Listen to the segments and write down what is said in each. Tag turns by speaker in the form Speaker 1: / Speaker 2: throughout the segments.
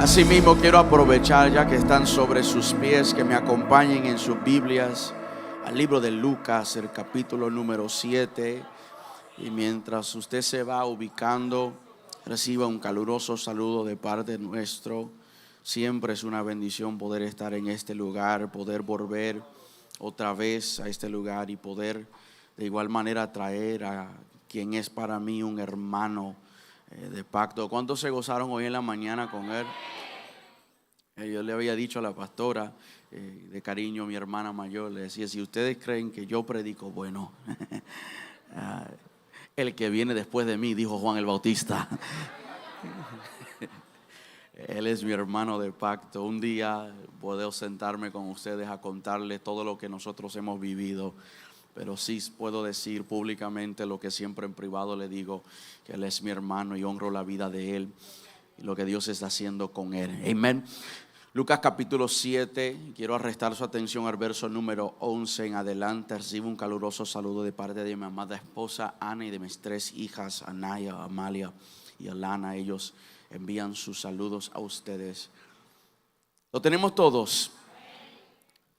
Speaker 1: Asimismo, quiero aprovechar, ya que están sobre sus pies, que me acompañen en sus Biblias al libro de Lucas, el capítulo número 7. Y mientras usted se va ubicando, reciba un caluroso saludo de parte nuestro. Siempre es una bendición poder estar en este lugar, poder volver otra vez a este lugar y poder de igual manera traer a quien es para mí un hermano de pacto. ¿Cuántos se gozaron hoy en la mañana con él? Yo le había dicho a la pastora, de cariño, mi hermana mayor, le decía: si ustedes creen que yo predico, bueno, el que viene después de mí, dijo Juan el Bautista. Él es mi hermano de pacto. Un día puedo sentarme con ustedes a contarles todo lo que nosotros hemos vivido, pero sí puedo decir públicamente lo que siempre en privado le digo, que él es mi hermano y honro la vida de él y lo que Dios está haciendo con él. Amén. Lucas capítulo 7, quiero arrestar su atención al verso número 11 en adelante. Recibo un caluroso saludo de parte de mi amada esposa Ana y de mis 3 hijas, Anaya, Amalia y Alana. Ellos envían sus saludos a ustedes. ¿Lo tenemos todos?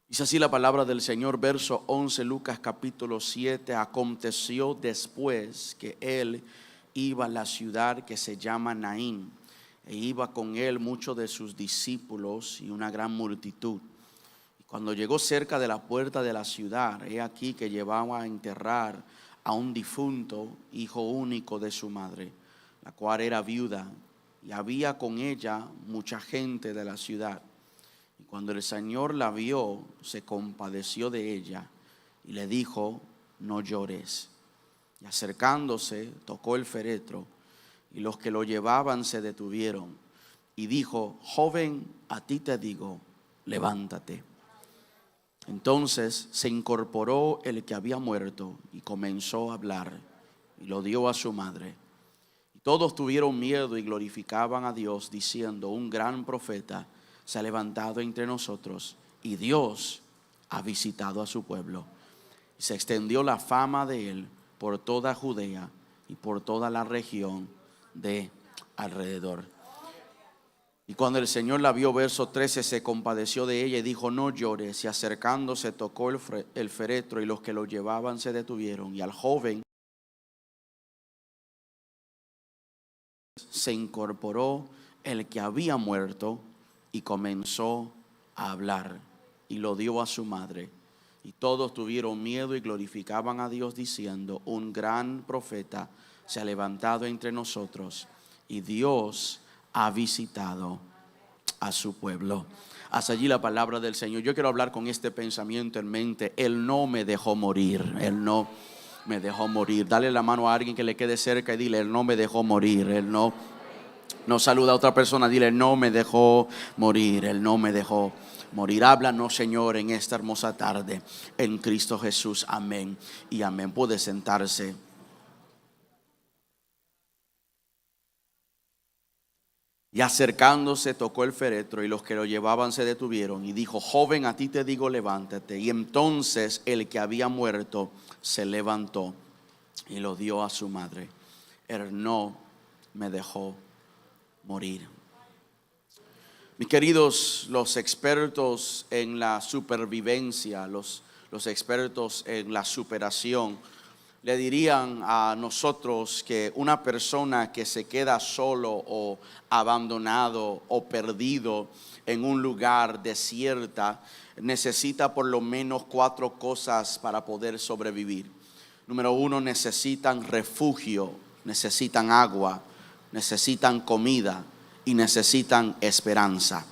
Speaker 1: Dice así la palabra del Señor, verso 11, Lucas capítulo 7. Aconteció después que él iba a la ciudad que se llama Naín, e iba con él muchos de sus discípulos y una gran multitud. Y cuando llegó cerca de la puerta de la ciudad, he aquí que llevaba a enterrar a un difunto, hijo único de su madre, la cual era viuda, y había con ella mucha gente de la ciudad. Y cuando el Señor la vio, se compadeció de ella y le dijo: no llores. Y acercándose, tocó el féretro, y los que lo llevaban se detuvieron. Y dijo: joven, a ti te digo, levántate. Entonces se incorporó el que había muerto y comenzó a hablar, y lo dio a su madre. Y todos tuvieron miedo y glorificaban a Dios, diciendo: un gran profeta se ha levantado entre nosotros, y Dios ha visitado a su pueblo. Y se extendió la fama de él por toda Judea y por toda la región de alrededor. Y cuando el Señor la vio, verso 13, se compadeció de ella y dijo: no llores. Y acercándose, tocó el féretro, y los que lo llevaban se detuvieron. Y al joven se incorporó el que había muerto y comenzó a hablar, y lo dio a su madre. Y todos tuvieron miedo y glorificaban a Dios, diciendo: un gran profeta se ha levantado entre nosotros, y Dios ha visitado a su pueblo. Hasta allí la palabra del Señor. Yo quiero hablar con este pensamiento en mente: Él no me dejó morir. Él no me dejó morir. Dale la mano a alguien que le quede cerca y dile: Él no me dejó morir. Él no saluda a otra persona, dile: Él no me dejó morir. Él no me dejó morir. Háblanos, Señor, en esta hermosa tarde, en Cristo Jesús. Amén y amén. Puede sentarse. Y acercándose, tocó el féretro, y los que lo llevaban se detuvieron. Y dijo: joven, a ti te digo, levántate. Y entonces el que había muerto se levantó y lo dio a su madre. Él no me dejó morir. Mis queridos, los expertos en la supervivencia, los expertos en la superación, le dirían a nosotros que una persona que se queda solo o abandonado o perdido en un lugar desierta necesita por lo menos 4 cosas para poder sobrevivir. Número 1, necesitan refugio, necesitan agua, necesitan comida y necesitan esperanza.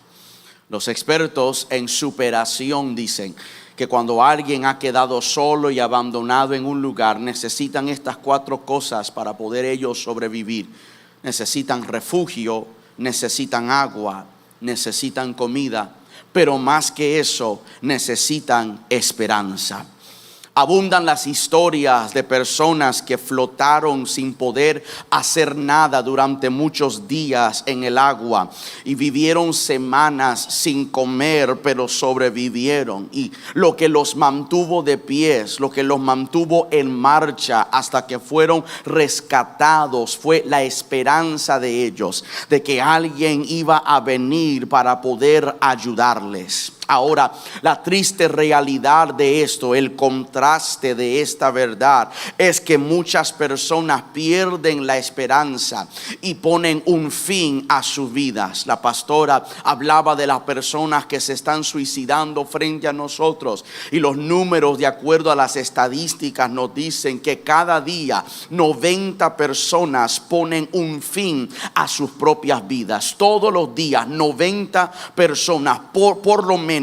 Speaker 1: Los expertos en superación dicen que cuando alguien ha quedado solo y abandonado en un lugar, necesitan estas 4 cosas para poder ellos sobrevivir. Necesitan refugio, necesitan agua, necesitan comida, pero más que eso, necesitan esperanza. Abundan las historias de personas que flotaron sin poder hacer nada durante muchos días en el agua y vivieron semanas sin comer, pero sobrevivieron. Y lo que los mantuvo de pies, lo que los mantuvo en marcha hasta que fueron rescatados, fue la esperanza de ellos de que alguien iba a venir para poder ayudarles. Ahora, la triste realidad de esto, el contraste de esta verdad, es que muchas personas pierden la esperanza y ponen un fin a sus vidas. La pastora hablaba de las personas que se están suicidando frente a nosotros, y los números, de acuerdo a las estadísticas, nos dicen que cada día 90 personas ponen un fin a sus propias vidas. Todos los días 90 personas por lo menos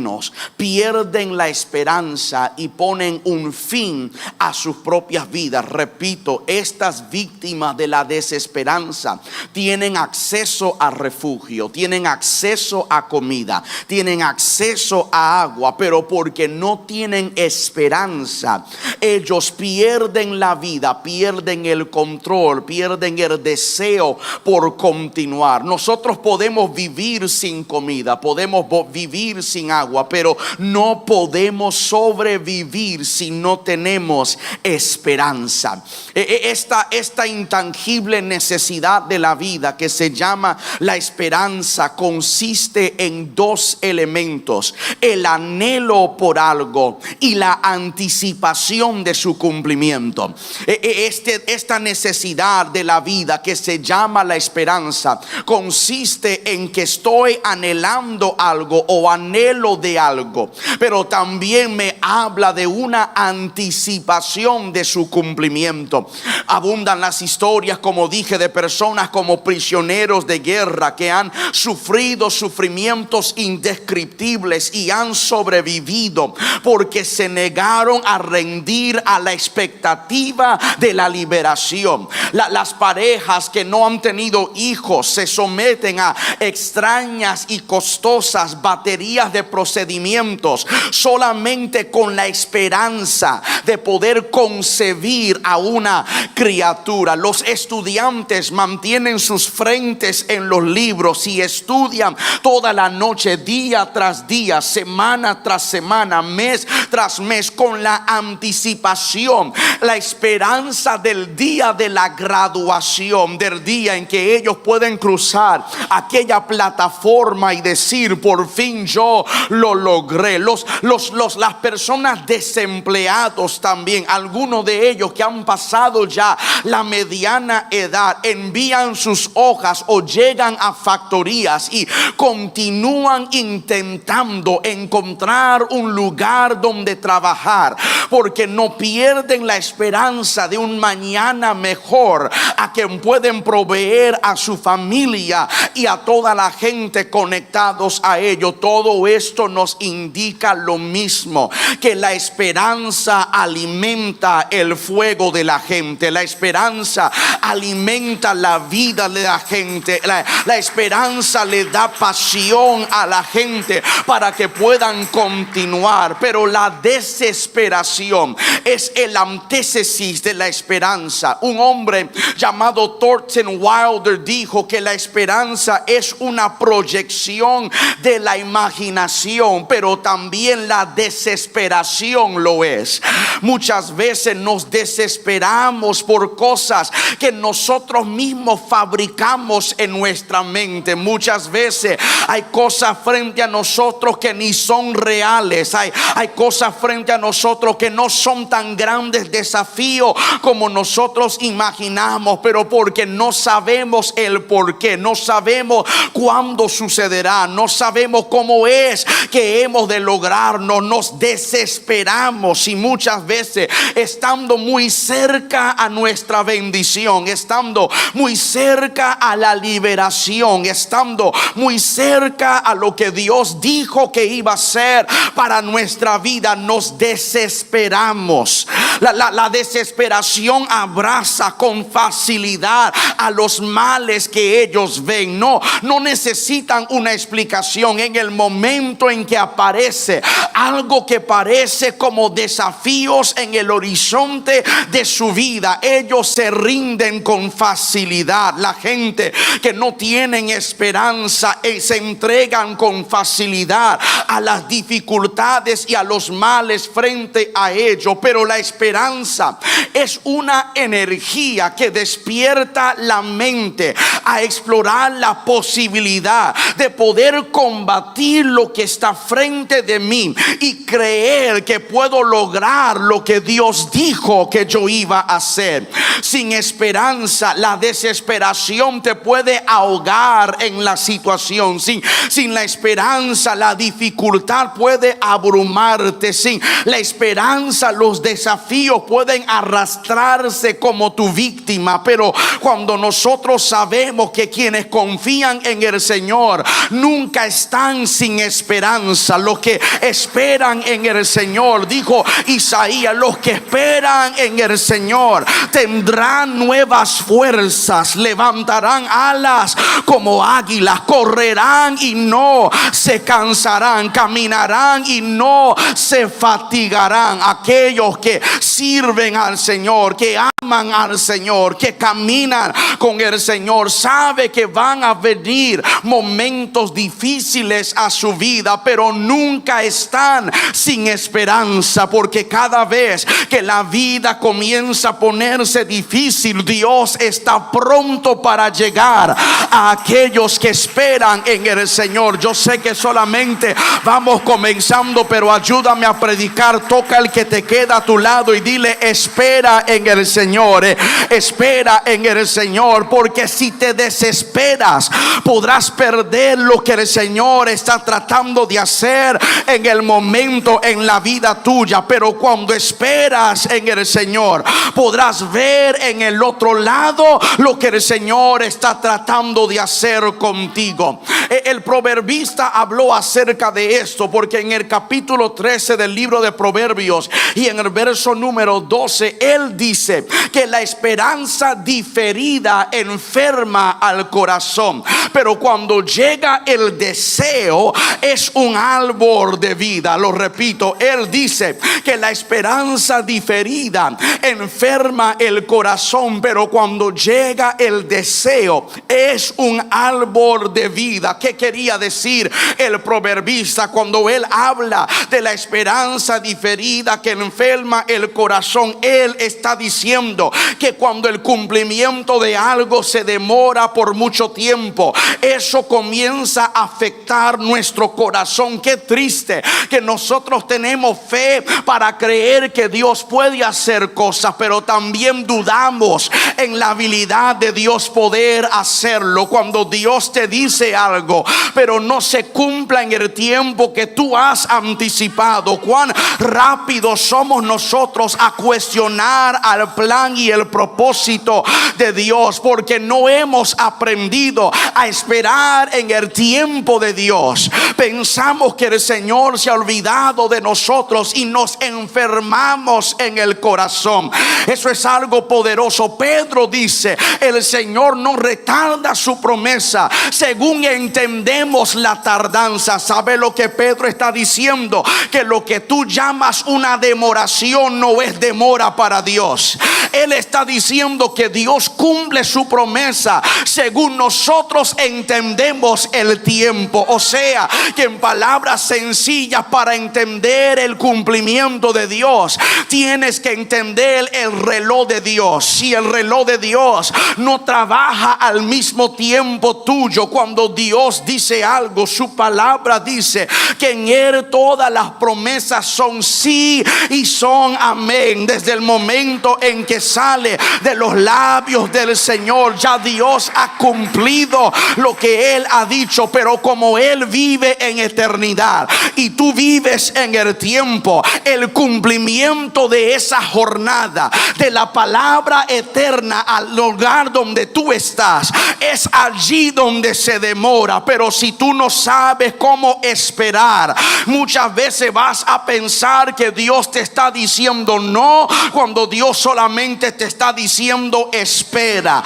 Speaker 1: pierden la esperanza y ponen un fin a sus propias vidas. Repito, estas víctimas de la desesperanza tienen acceso a refugio, tienen acceso a comida, tienen acceso a agua, pero porque no tienen esperanza, ellos pierden la vida, pierden el control, pierden el deseo por continuar. Nosotros podemos vivir sin comida, podemos vivir sin agua, pero no podemos sobrevivir si no tenemos esperanza. Esta intangible necesidad de la vida que se llama la esperanza consiste en dos elementos: el anhelo por algo y la anticipación de su cumplimiento. Esta necesidad de la vida que se llama la esperanza consiste en que estoy anhelando algo o anhelo de algo, pero también me habla de una anticipación de su cumplimiento. Abundan las historias, como dije, de personas como prisioneros de guerra que han sufrido sufrimientos indescriptibles y han sobrevivido porque se negaron a rendir a la expectativa de la liberación. Las parejas que no han tenido hijos se someten a extrañas y costosas baterías de procedimientos solamente con la esperanza de poder concebir a una criatura. Los estudiantes mantienen sus frentes en los libros y estudian toda la noche, día tras día, semana tras semana, mes tras mes, con la anticipación, la esperanza del día de la graduación, del día en que ellos pueden cruzar aquella plataforma y decir: por fin yo lo logré. Las personas desempleados también, algunos de ellos que han pasado ya la mediana edad, envían sus hojas o llegan a factorías y continúan intentando encontrar un lugar donde trabajar, porque no pierden la esperanza de un mañana mejor a quien pueden proveer a su familia y a toda la gente conectados a ello. Todo esto nos indica lo mismo, que la esperanza alimenta el fuego de la gente, la esperanza alimenta la vida de la gente, la esperanza le da pasión a la gente para que puedan continuar. Pero la desesperación es el antítesis de la esperanza. Un hombre llamado Thornton Wilder dijo que la esperanza es una proyección de la imaginación, pero también la desesperación lo es. Muchas veces nos desesperamos por cosas que nosotros mismos fabricamos en nuestra mente. Muchas veces hay cosas frente a nosotros que ni son reales. Hay cosas frente a nosotros que no son tan grandes desafíos como nosotros imaginamos, pero porque no sabemos el por qué, no sabemos cuándo sucederá, no sabemos cómo es que hemos de lograrnos, nos desesperamos. Y muchas veces, estando muy cerca a nuestra bendición, estando muy cerca a la liberación, estando muy cerca a lo que Dios dijo que iba a hacer para nuestra vida, nos desesperamos. La desesperación abraza con facilidad a los males que ellos ven. No necesitan una explicación. En el momento en que aparece algo que parece como desafíos en el horizonte de su vida, ellos se rinden con facilidad. La gente que no tienen esperanza se entregan con facilidad a las dificultades y a los males frente a ello. Pero la esperanza es una energía que despierta la mente a explorar la posibilidad de poder combatir lo que está frente de mí y creer que puedo lograr lo que Dios dijo que yo iba a hacer. Sin esperanza, la desesperación te puede ahogar en la situación. Sin la esperanza, la dificultad puede abrumarte. Sin la esperanza, los desafíos pueden arrastrarse como tu víctima. Pero cuando nosotros sabemos que quienes confían en el Señor nunca están sin esperanza, los que esperan en el Señor, dijo Isaías, los que esperan en el Señor tendrán nuevas fuerzas, levantarán alas como águilas, correrán y no se cansarán, caminarán y no se fatigarán. Aquellos que sirven al Señor, que aman al Señor, que caminan con el Señor, sabe que van a venir momentos difíciles a su vida, pero nunca están sin esperanza, porque cada vez que la vida comienza a ponerse difícil, Dios está pronto para llegar a aquellos que esperan en el Señor. Yo sé que solamente vamos comenzando, pero ayúdame a predicar. Toca al que te queda a tu lado y dile: espera en el Señor, espera en el Señor, porque si te desesperas podrás perder lo que el Señor está tratando de hacer en el momento en la vida tuya. Pero cuando esperas en el Señor, podrás ver en el otro lado lo que el Señor está tratando de hacer contigo. El proverbista habló acerca de esto, porque en el capítulo 13 del libro de Proverbios y en el verso número 12, él dice que la esperanza diferida enferma al corazón, pero cuando llega el deseo es un árbol de vida. Lo repito, él dice que la esperanza diferida enferma el corazón, pero cuando llega el deseo es un árbol de vida. ¿Qué quería decir el proverbista cuando él habla de la esperanza diferida que enferma el corazón? Él está diciendo que cuando el cumplimiento de algo se demora por mucho tiempo, eso comienza a afectar nuestro corazón. Qué triste que nosotros tenemos fe para creer que Dios puede hacer cosas, pero también dudamos en la habilidad de Dios poder hacerlo. Cuando Dios te dice algo, pero no se cumpla en el tiempo que tú has anticipado, cuán rápido somos nosotros a cuestionar al plan y el propósito de Dios, porque no hemos aprendido a esperar en el tiempo de Dios. Pensamos que el Señor se ha olvidado de nosotros y nos enfermamos en el corazón. Eso es algo poderoso. Pedro dice: el Señor no retarda su promesa, según entendemos la tardanza. ¿Sabe lo que Pedro está diciendo? Que lo que tú llamas una demoración no es demora para Dios. Él está diciendo que Dios cumple su promesa según nosotros entendemos el tiempo. O sea, que en palabras sencillas, para entender el cumplimiento de Dios, tienes que entender el reloj de Dios. Si el reloj de Dios no trabaja al mismo tiempo tuyo, cuando Dios dice algo, su palabra dice que en Él todas las promesas son sí y son amén. Desde el momento en que sale de los labios del Señor, ya Dios ha cumplido lo que Él ha dicho. Pero como Él vive en eternidad y tú vives en el tiempo, el cumplimiento de esa jornada de la palabra eterna al lugar donde tú estás es allí donde se demora. Pero si tú no sabes cómo esperar, muchas veces vas a pensar que Dios te está diciendo no, cuando Dios solamente te está diciendo espera.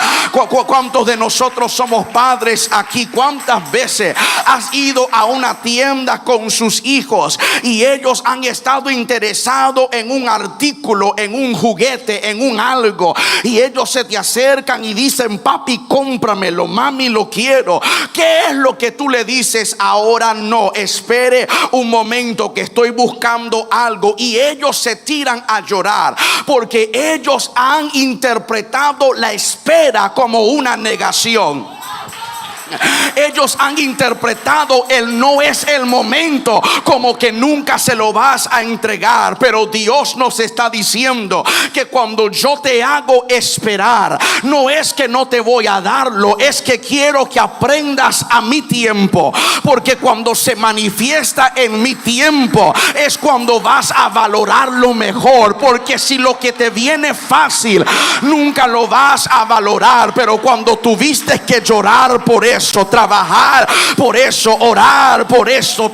Speaker 1: ¿Cuántos de nosotros somos padres aquí? ¿Cuántas veces has ido a una tienda con sus hijos y ellos han estado interesados en un artículo, en un juguete, en un algo, y ellos se te acercan y dicen: papi, cómpramelo, mami, lo quiero? ¿Qué es lo que tú le dices? Ahora no, espere un momento que estoy buscando algo. Y ellos se tiran a llorar porque ellos han interpretado la espera como una negación. Ellos han interpretado el no es el momento como que nunca se lo vas a entregar. Pero Dios nos está diciendo que cuando yo te hago esperar, no es que no te voy a darlo, es que quiero que aprendas a mi tiempo. Porque cuando se manifiesta en mi tiempo es cuando vas a valorarlo mejor. Porque si lo que te viene fácil, nunca lo vas a valorar. Pero cuando tuviste que llorar por eso, trabajar por eso, orar por eso,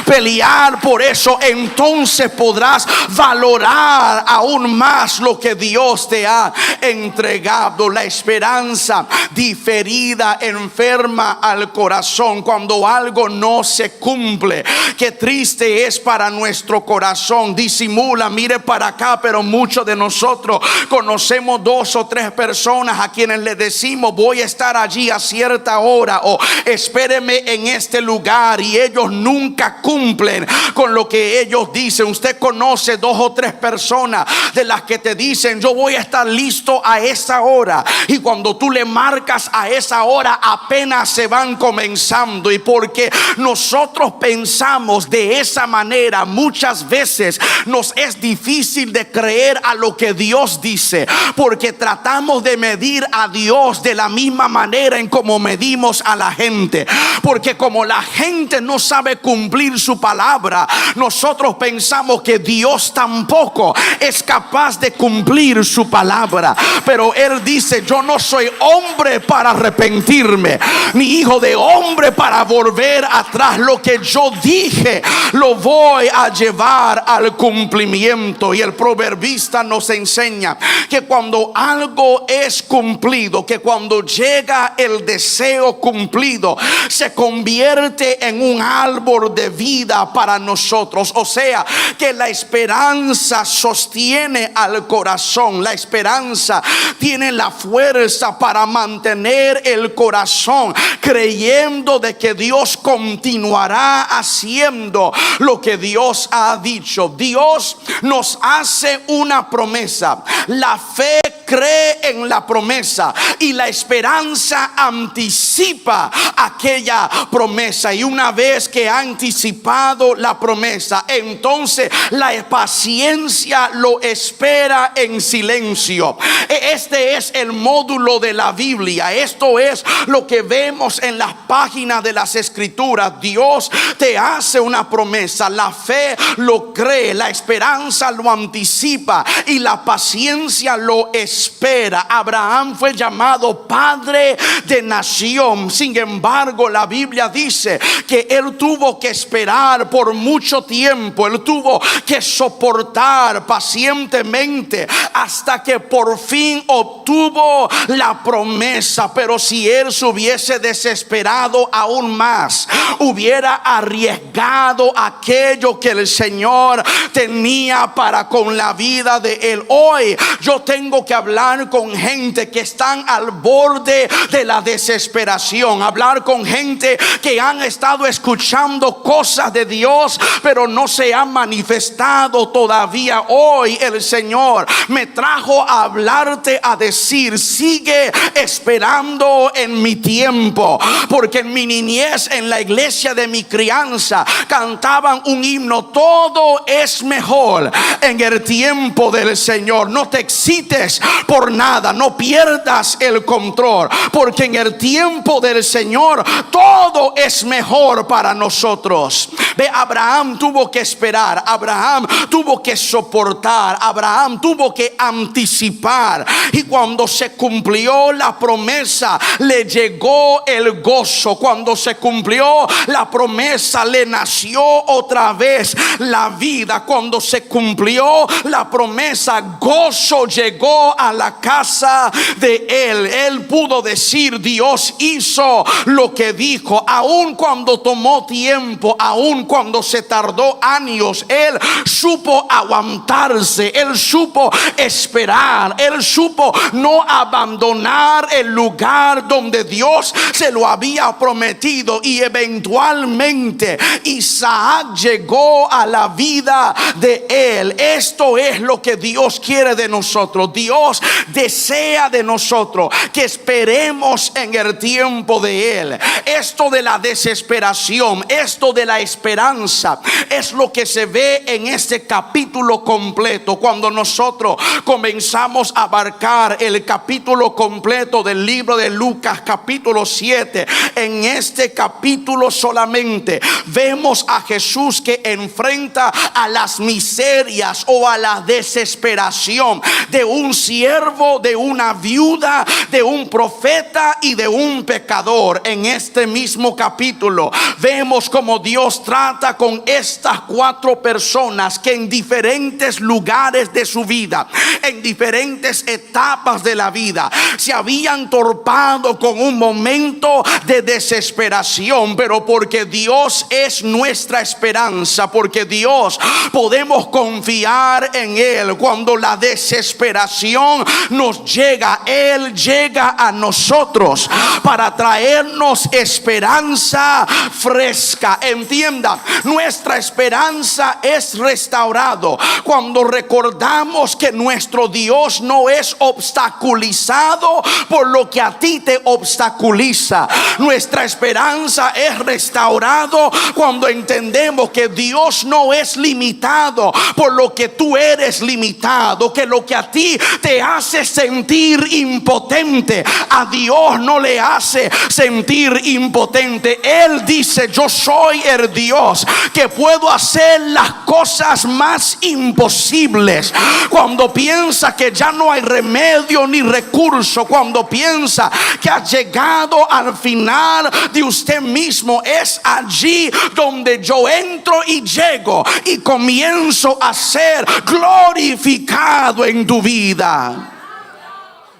Speaker 1: pelear por eso, entonces podrás valorar aún más lo que Dios te ha entregado. La esperanza diferida enferma al corazón. Cuando algo no se cumple, qué triste es para nuestro corazón. Disimula, mire para acá, pero muchos de nosotros conocemos 2 o 3 personas a quienes le decimos: voy a estar allí a cierta hora, o espéreme en este lugar, y ellos nunca cumplen con lo que ellos dicen. Usted conoce 2 o 3 personas de las que te dicen: yo voy a estar listo a esa hora, y cuando tú le marcas a esa hora apenas se van comenzando. Y porque nosotros pensamos de esa manera, muchas veces nos es difícil de creer a lo que Dios dice, porque tratamos de medir a Dios de la misma manera en como medimos a la gente. Porque como la gente no sabe cumplir su palabra, nosotros pensamos que Dios tampoco es capaz de cumplir su palabra. Pero Él dice: yo no soy hombre para arrepentirme, ni hijo de hombre para volver atrás. Lo que yo dije lo voy a llevar al cumplimiento. Y el proverbista nos enseña que cuando algo es cumplido, que cuando llega el deseo cumplido, se convierte en un árbol de vida para nosotros. O sea, que la esperanza sostiene al corazón. La esperanza tiene la fuerza para mantener el corazón creyendo de que Dios continuará haciendo lo que Dios ha dicho. Dios nos hace una promesa. La fe cree en la promesa y la esperanza anticipa aquella promesa. Y una vez que ha anticipado la promesa, entonces la paciencia lo espera en silencio. Este es el módulo de la Biblia. Esto es lo que vemos en las páginas de las Escrituras. Dios te hace una promesa, la fe lo cree, la esperanza lo anticipa y la paciencia lo espera. Abraham fue llamado padre de nación. Sin embargo, la Biblia dice que él tuvo que esperar por mucho tiempo. Él tuvo que soportar pacientemente hasta que por fin obtuvo la promesa. Pero si él se hubiese desesperado aún más, hubiera arriesgado aquello que el Señor tenía para con la vida de él. Hoy yo tengo que hablar con gente que están al borde de la desesperación, hablar con gente que han estado escuchando cosas de Dios pero no se han manifestado todavía. Hoy el Señor me trajo a hablarte, a decir: sigue esperando en mi tiempo. Porque en mi niñez, en la iglesia de mi crianza, cantaban un himno: todo es mejor en el tiempo del Señor. No te excites
Speaker 2: por nada, no pierdas el control, porque en el tiempo del Señor todo es mejor para nosotros. Ve, Abraham tuvo que esperar, Abraham tuvo que soportar, Abraham tuvo que anticipar, y cuando se cumplió la promesa le llegó el gozo. Cuando se cumplió la promesa le nació otra vez la vida. Cuando se cumplió la promesa, gozo llegó a la casa de él. Él pudo decir: Dios hizo lo que dijo. Aun cuando tomó tiempo, aun cuando se tardó años, él supo aguantarse, él supo esperar, él supo no abandonar el lugar donde Dios se lo había prometido. Y eventualmente Isaac llegó a la vida de él. Esto es lo que Dios quiere de nosotros. Dios desea de nosotros que esperemos en el tiempo de él. Esto de la desesperación, esto de la esperanza, es lo que se ve en este capítulo completo. Cuando nosotros comenzamos a abarcar el capítulo completo del libro de Lucas, capítulo 7, en este capítulo solamente vemos a Jesús que enfrenta a las miserias o a la desesperación de un siervo, de una viuda, de un profeta y de un pecador. En este mismo capítulo vemos como Dios trata con estas cuatro personas que en diferentes lugares de su vida, en diferentes etapas de la vida, se habían torpado con un momento de desesperación, pero porque Dios es nuestra esperanza, porque Dios podemos confiar en Él. Cuando la desesperación nos llega, Él llega a nosotros para traernos esperanza fresca. Entienda, nuestra esperanza es restaurado cuando recordamos que nuestro Dios no es obstaculizado por lo que a ti te obstaculiza. Nuestra esperanza es restaurado cuando entendemos que Dios no es limitado por lo que tú eres limitado, que lo que a ti te hace sentir impotente, a Dios no le hace sentir impotente. Él dice: yo soy el Dios que puedo hacer las cosas más imposibles. Cuando piensa que ya no hay remedio ni recurso, cuando piensa que ha llegado al final de usted mismo, es allí donde yo entro y llego y comienzo a ser glorificado en tu vida.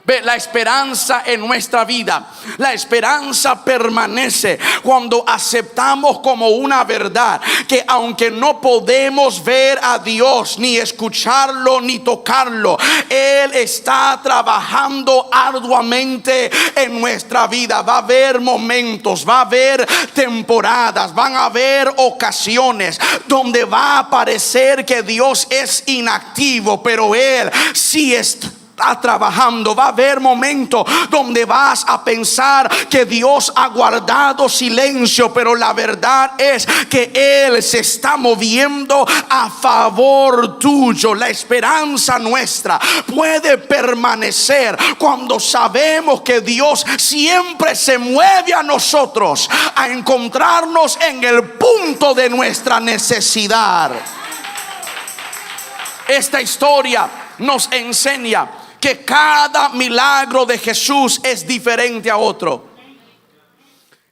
Speaker 2: Ve, la esperanza en nuestra vida, la esperanza permanece cuando aceptamos como una verdad que aunque no podemos ver a Dios, ni escucharlo, ni tocarlo, Él está trabajando arduamente en nuestra vida. Va a haber momentos, va a haber temporadas, van a haber ocasiones donde va a parecer que Dios es inactivo, pero Él sí está trabajando. Va a haber momentos donde vas a pensar que Dios ha guardado silencio, pero la verdad es que Él se está moviendo a favor tuyo. La esperanza nuestra puede permanecer cuando sabemos que Dios siempre se mueve a nosotros a encontrarnos en el punto de nuestra necesidad. Esta historia nos enseña que cada milagro de Jesús es diferente a otro.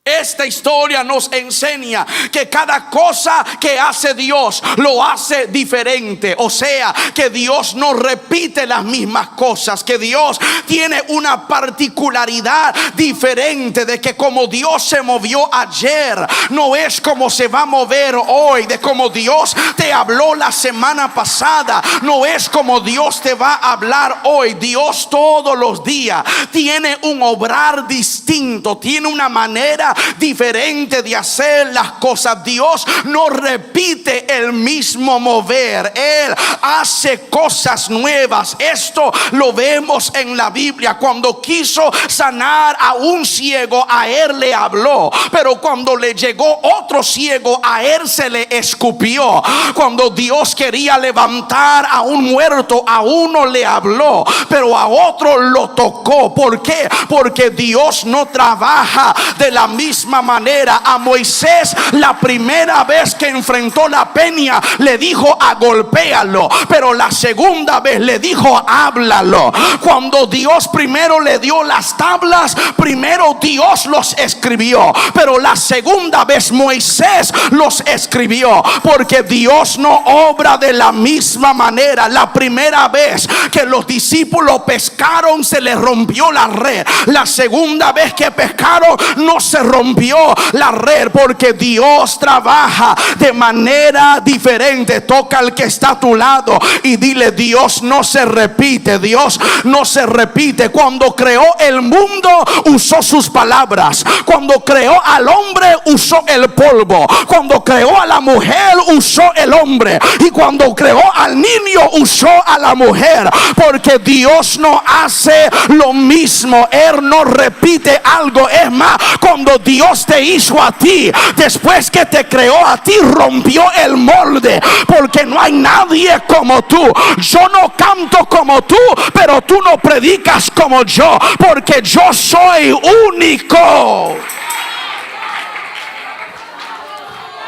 Speaker 2: Esta historia nos enseña que cada cosa que hace Dios lo hace diferente. O sea, que Dios no repite las mismas cosas, que Dios tiene una particularidad diferente, de que como Dios se movió ayer, no es como se va a mover hoy. De como Dios te habló la semana pasada, no es como Dios te va a hablar hoy. Dios todos los días tiene un obrar distinto, tiene una manera manera diferente de hacer las cosas. Dios no repite el mismo mover. Él hace cosas nuevas. Esto lo vemos en la Biblia. Cuando quiso sanar a un ciego, a él le habló, pero cuando le llegó otro ciego, a él se le escupió. Cuando Dios quería levantar a un muerto, a uno le habló, pero a otro lo tocó. ¿Por qué? Porque Dios no trabaja de la misma manera. A Moisés, la primera vez que enfrentó la peña, le dijo: agolpéalo, pero la segunda vez le dijo: háblalo. Cuando Dios primero le dio las tablas, primero Dios los escribió, pero la segunda vez Moisés los escribió, porque Dios no obra de la misma manera. La primera vez que los discípulos pescaron, se les rompió la red. La segunda vez que pescaron, no se rompió la red, porque Dios trabaja de manera diferente. Toca al que está a tu lado y dile: Dios no se repite. Dios no se repite. Cuando creó el mundo, usó sus palabras. Cuando creó al hombre, usó el polvo. Cuando creó a la mujer, usó el hombre. Y cuando creó al niño, usó a la mujer. Porque Dios no hace lo mismo. Él no repite algo. Es más, cuando Dios te hizo a ti, después que te creó a ti, rompió el molde, porque no hay nadie como tú. Yo no canto como tú, pero tú no predicas como yo, porque yo soy único.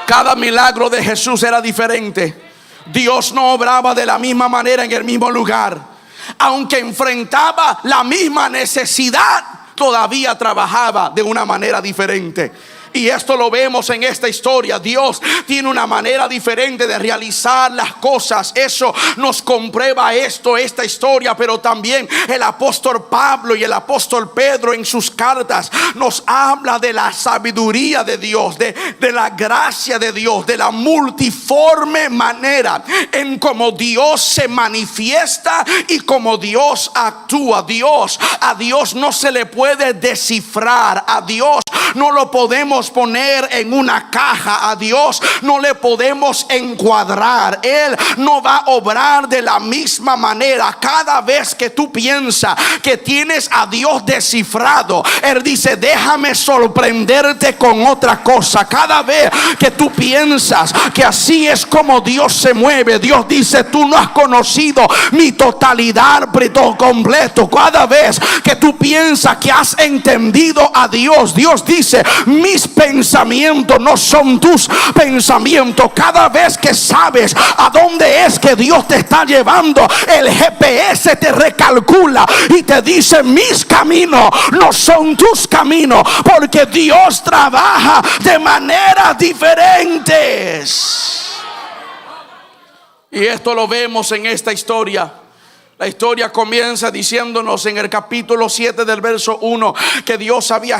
Speaker 2: Cada milagro de Jesús era diferente. Dios no obraba de la misma manera en el mismo lugar. Aunque enfrentaba la misma necesidad, todavía trabajaba de una manera diferente. Y esto lo vemos en esta historia. Dios tiene una manera diferente de realizar las cosas. Eso nos comprueba esta historia. Pero también el apóstol Pablo y el apóstol Pedro en sus cartas nos habla de la sabiduría de Dios, de la gracia de Dios, de la multiforme manera en cómo Dios se manifiesta y cómo Dios actúa. A Dios no se le puede descifrar. A Dios no lo podemos poner en una caja. A Dios no le podemos encuadrar. Él no va a obrar de la misma manera. Cada vez que tú piensas que tienes a Dios descifrado, Él dice: déjame sorprenderte con otra cosa. Cada vez que tú piensas que así es como Dios se mueve, Dios dice: tú no has conocido mi totalidad completo. Cada vez que tú piensas que has entendido a Dios, Dios dice: mis pensamientos no son tus pensamientos. Cada vez que sabes a dónde es que Dios te está llevando, el GPS te recalcula y te dice: mis caminos no son tus caminos, porque Dios trabaja de maneras diferentes. Y esto lo vemos en esta historia. La historia comienza diciéndonos en el capítulo 7 del verso 1 que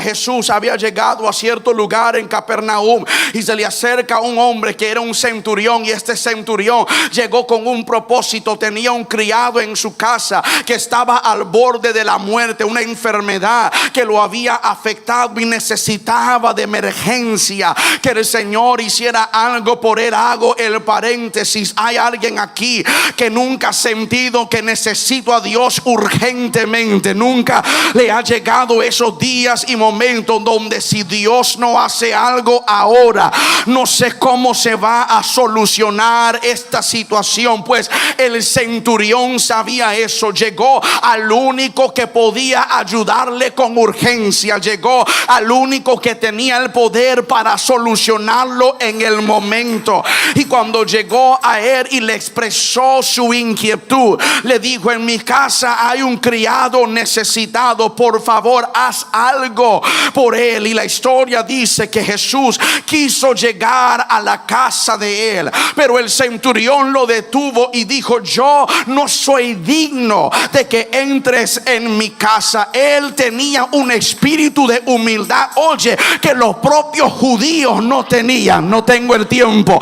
Speaker 2: Jesús había llegado a cierto lugar en Capernaum, y se le acerca un hombre que era un centurión, y este centurión llegó con un propósito. Tenía un criado en su casa que estaba al borde de la muerte, una enfermedad que lo había afectado y necesitaba de emergencia que el Señor hiciera algo por él. Hago el paréntesis: hay alguien aquí que nunca ha sentido que necesito a Dios urgentemente. Nunca le ha llegado esos días y momentos donde, si Dios no hace algo ahora, no sé cómo se va a solucionar esta situación. Pues el centurión sabía eso. Llegó al único que podía ayudarle con urgencia. Llegó al único que tenía el poder para solucionarlo en el momento. Y cuando llegó a él y le expresó su inquietud, le dijo: en mi casa hay un criado necesitado, por favor haz algo por él. Y la historia dice que Jesús quiso llegar a la casa de él, pero el centurión lo detuvo y dijo: yo no soy digno de que entres en mi casa. Él tenía un espíritu de humildad, oye, que los propios judíos no tenían. No tengo el tiempo.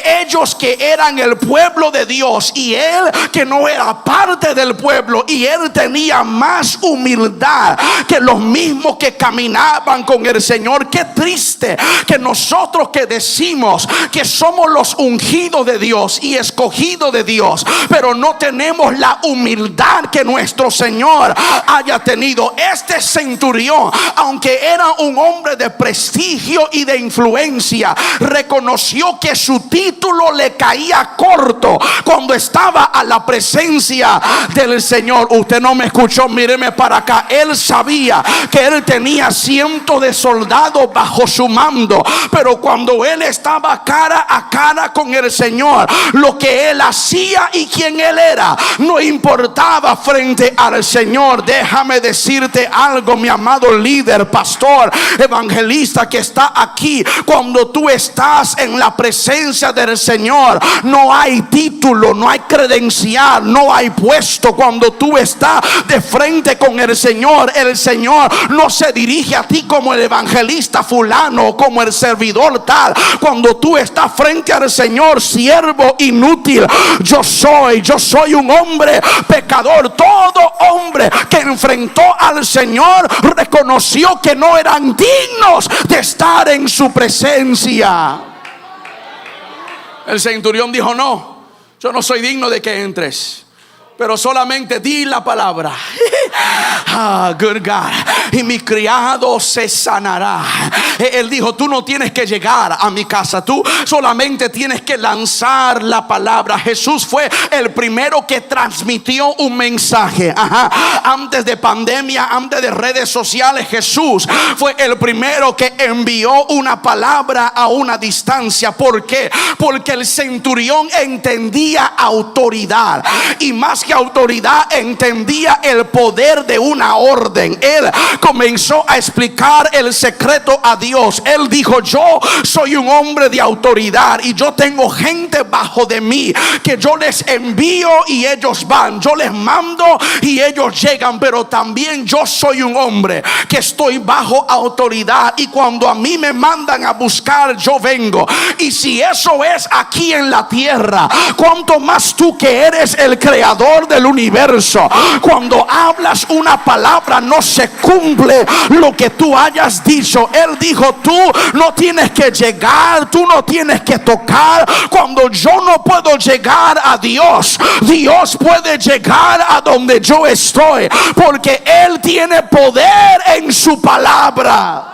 Speaker 2: Ellos que eran el pueblo de Dios, y él que no era parte parte del pueblo, y él tenía más humildad que los mismos que caminaban con el Señor. Qué triste que nosotros que decimos que somos los ungidos de Dios y escogidos de Dios, pero no tenemos la humildad que nuestro Señor haya tenido. Este centurión, aunque era un hombre de prestigio y de influencia, reconoció que su título le caía corto cuando estaba a la presencia del Señor. Usted no me escuchó, míreme para acá. Él sabía que él tenía cientos de soldados bajo su mando, pero cuando él estaba cara a cara con el Señor, lo que él hacía y quién él era no importaba frente al Señor. Déjame decirte algo, mi amado líder, pastor, evangelista que está aquí. Cuando tú estás en la presencia del Señor, no hay título, no hay credencial, no hay puesto. Cuando tú estás de frente con el Señor no se dirige a ti como el evangelista fulano o como el servidor tal. Cuando tú estás frente al Señor, siervo inútil, yo soy un hombre pecador. Todo hombre que enfrentó al Señor reconoció que no eran dignos de estar en su presencia. El centurión dijo: no, yo no soy digno de que entres, pero solamente di la palabra. Good God. Y mi criado se sanará. Él dijo: tú no tienes que llegar a mi casa, tú solamente tienes que lanzar la palabra. Jesús fue el primero que transmitió un mensaje. Antes de pandemia, antes de redes sociales, Jesús fue el primero que envió una palabra a una distancia. ¿Por qué? Porque el centurión entendía autoridad, y más que autoridad entendía el poder de una orden. Él comenzó a explicar el secreto a Dios. Él dijo: yo soy un hombre de autoridad y yo tengo gente bajo de mí que yo les envío y ellos van, yo les mando y ellos llegan, pero también yo soy un hombre que estoy bajo autoridad, y cuando a mí me mandan a buscar, yo vengo. Y si eso es aquí en la tierra, cuánto más tú que eres el creador del universo. Cuando hablas una palabra, no se cumple lo que tú hayas dicho. Él dijo: tú no tienes que llegar, tú no tienes que tocar. Cuando yo no puedo llegar a Dios, Dios puede llegar a donde yo estoy, porque Él tiene poder en su palabra.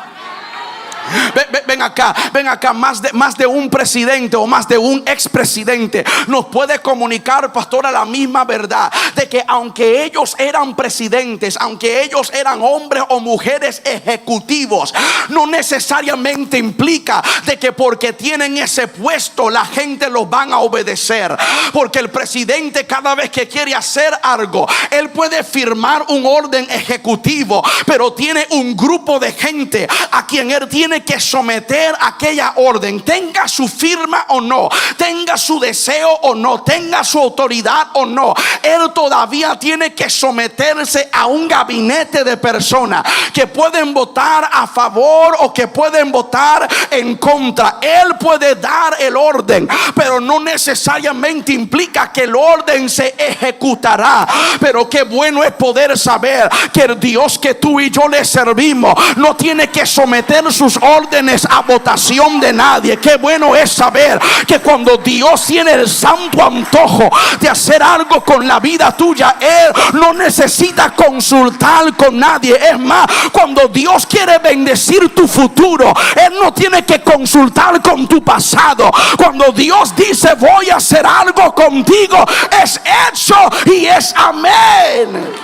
Speaker 2: Ven acá, más de un presidente o más de un expresidente nos puede comunicar, pastora, la misma verdad de que aunque ellos eran presidentes, aunque ellos eran hombres o mujeres ejecutivos, no necesariamente implica de que porque tienen ese puesto la gente los van a obedecer. Porque el presidente, cada vez que quiere hacer algo, él puede firmar un orden ejecutivo, pero tiene un grupo de gente a quien él tiene que someter aquella orden, tenga su firma o no, tenga su deseo o no, tenga su autoridad o no. Él todavía tiene que someterse a un gabinete de personas que pueden votar a favor o que pueden votar en contra. Él puede dar el orden, pero no necesariamente implica que el orden se ejecutará. Pero qué bueno es poder saber que el Dios que tú y yo le servimos no tiene que someter sus órdenes a votación de nadie. Qué bueno es saber que cuando Dios tiene el santo antojo de hacer algo con la vida tuya, Él no necesita consultar con nadie. Es más, cuando Dios quiere bendecir tu futuro, Él no tiene que consultar con tu pasado. Cuando Dios dice: voy a hacer algo contigo, es hecho y es amén.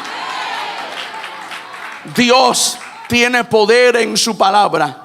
Speaker 2: Dios tiene poder en su palabra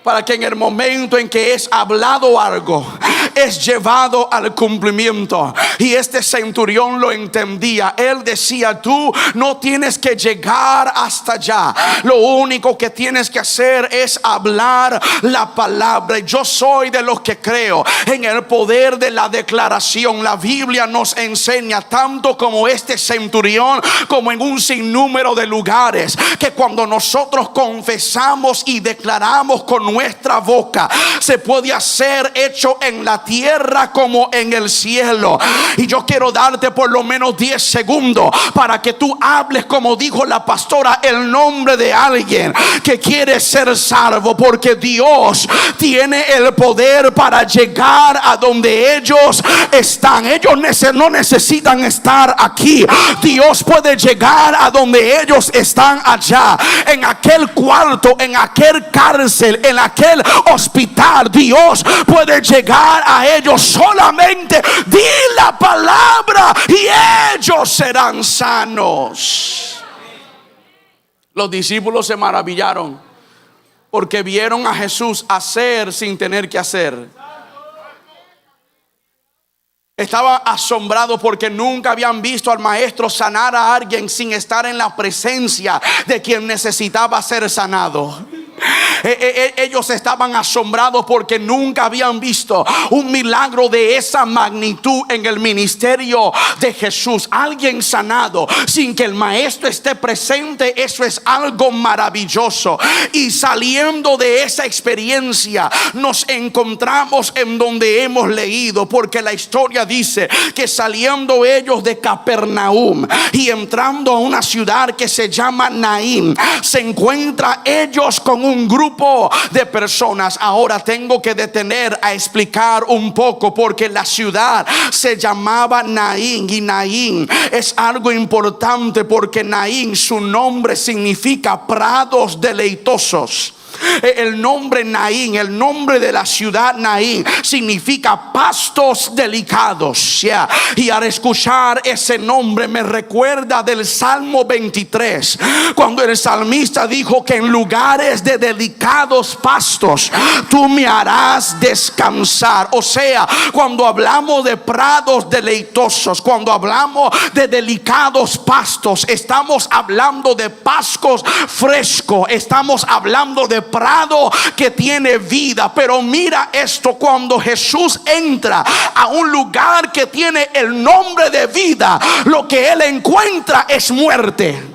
Speaker 2: para que en el momento en que es hablado algo, es llevado al cumplimiento. Y este centurión lo entendía. Él decía: tú no tienes que llegar hasta allá, lo único que tienes que hacer es hablar la palabra. Yo soy de los que creo en el poder de la declaración. La Biblia nos enseña, tanto como este centurión, como en un sinnúmero de lugares, que cuando nosotros confesamos y declaramos con nuestra boca se puede hacer hecho en la tierra como en el cielo. Y yo quiero darte por lo menos 10 segundos para que tú hables, como dijo la pastora, el nombre de alguien que quiere ser salvo, porque Dios tiene el poder para llegar a donde ellos están. Ellos no necesitan estar aquí. Dios puede llegar a donde ellos están allá, en aquel cuarto, en aquel cárcel, en aquel hospital. Dios puede llegar a ellos. Solamente di la palabra y ellos serán sanos. Los discípulos se maravillaron porque vieron a Jesús hacer sin tener que hacer. Estaban asombrados porque nunca habían visto al maestro sanar a alguien sin estar en la presencia de quien necesitaba ser sanado. Ellos estaban asombrados porque nunca habían visto un milagro de esa magnitud en el ministerio de Jesús. Alguien sanado sin que el maestro esté presente, eso es algo maravilloso. Y saliendo de esa experiencia nos encontramos en donde hemos leído, porque la historia dice que saliendo ellos de Capernaum y entrando a una ciudad que se llama Naín, se encuentra ellos con un grupo de personas. Ahora tengo que detener a explicar un poco, porque la ciudad se llamaba Naín, y Naín es algo importante porque Naín, su nombre significa prados deleitosos. El nombre Naín, el nombre de la ciudad Naín, significa pastos delicados. Y al escuchar ese nombre me recuerda del Salmo 23, cuando el salmista dijo que en lugares de delicados pastos tú me harás descansar. O sea, cuando hablamos de prados deleitosos, cuando hablamos de delicados pastos, estamos hablando de pastos frescos, estamos hablando de prado que tiene vida. Pero mira esto: cuando Jesús entra a un lugar que tiene el nombre de vida, lo que él encuentra es muerte.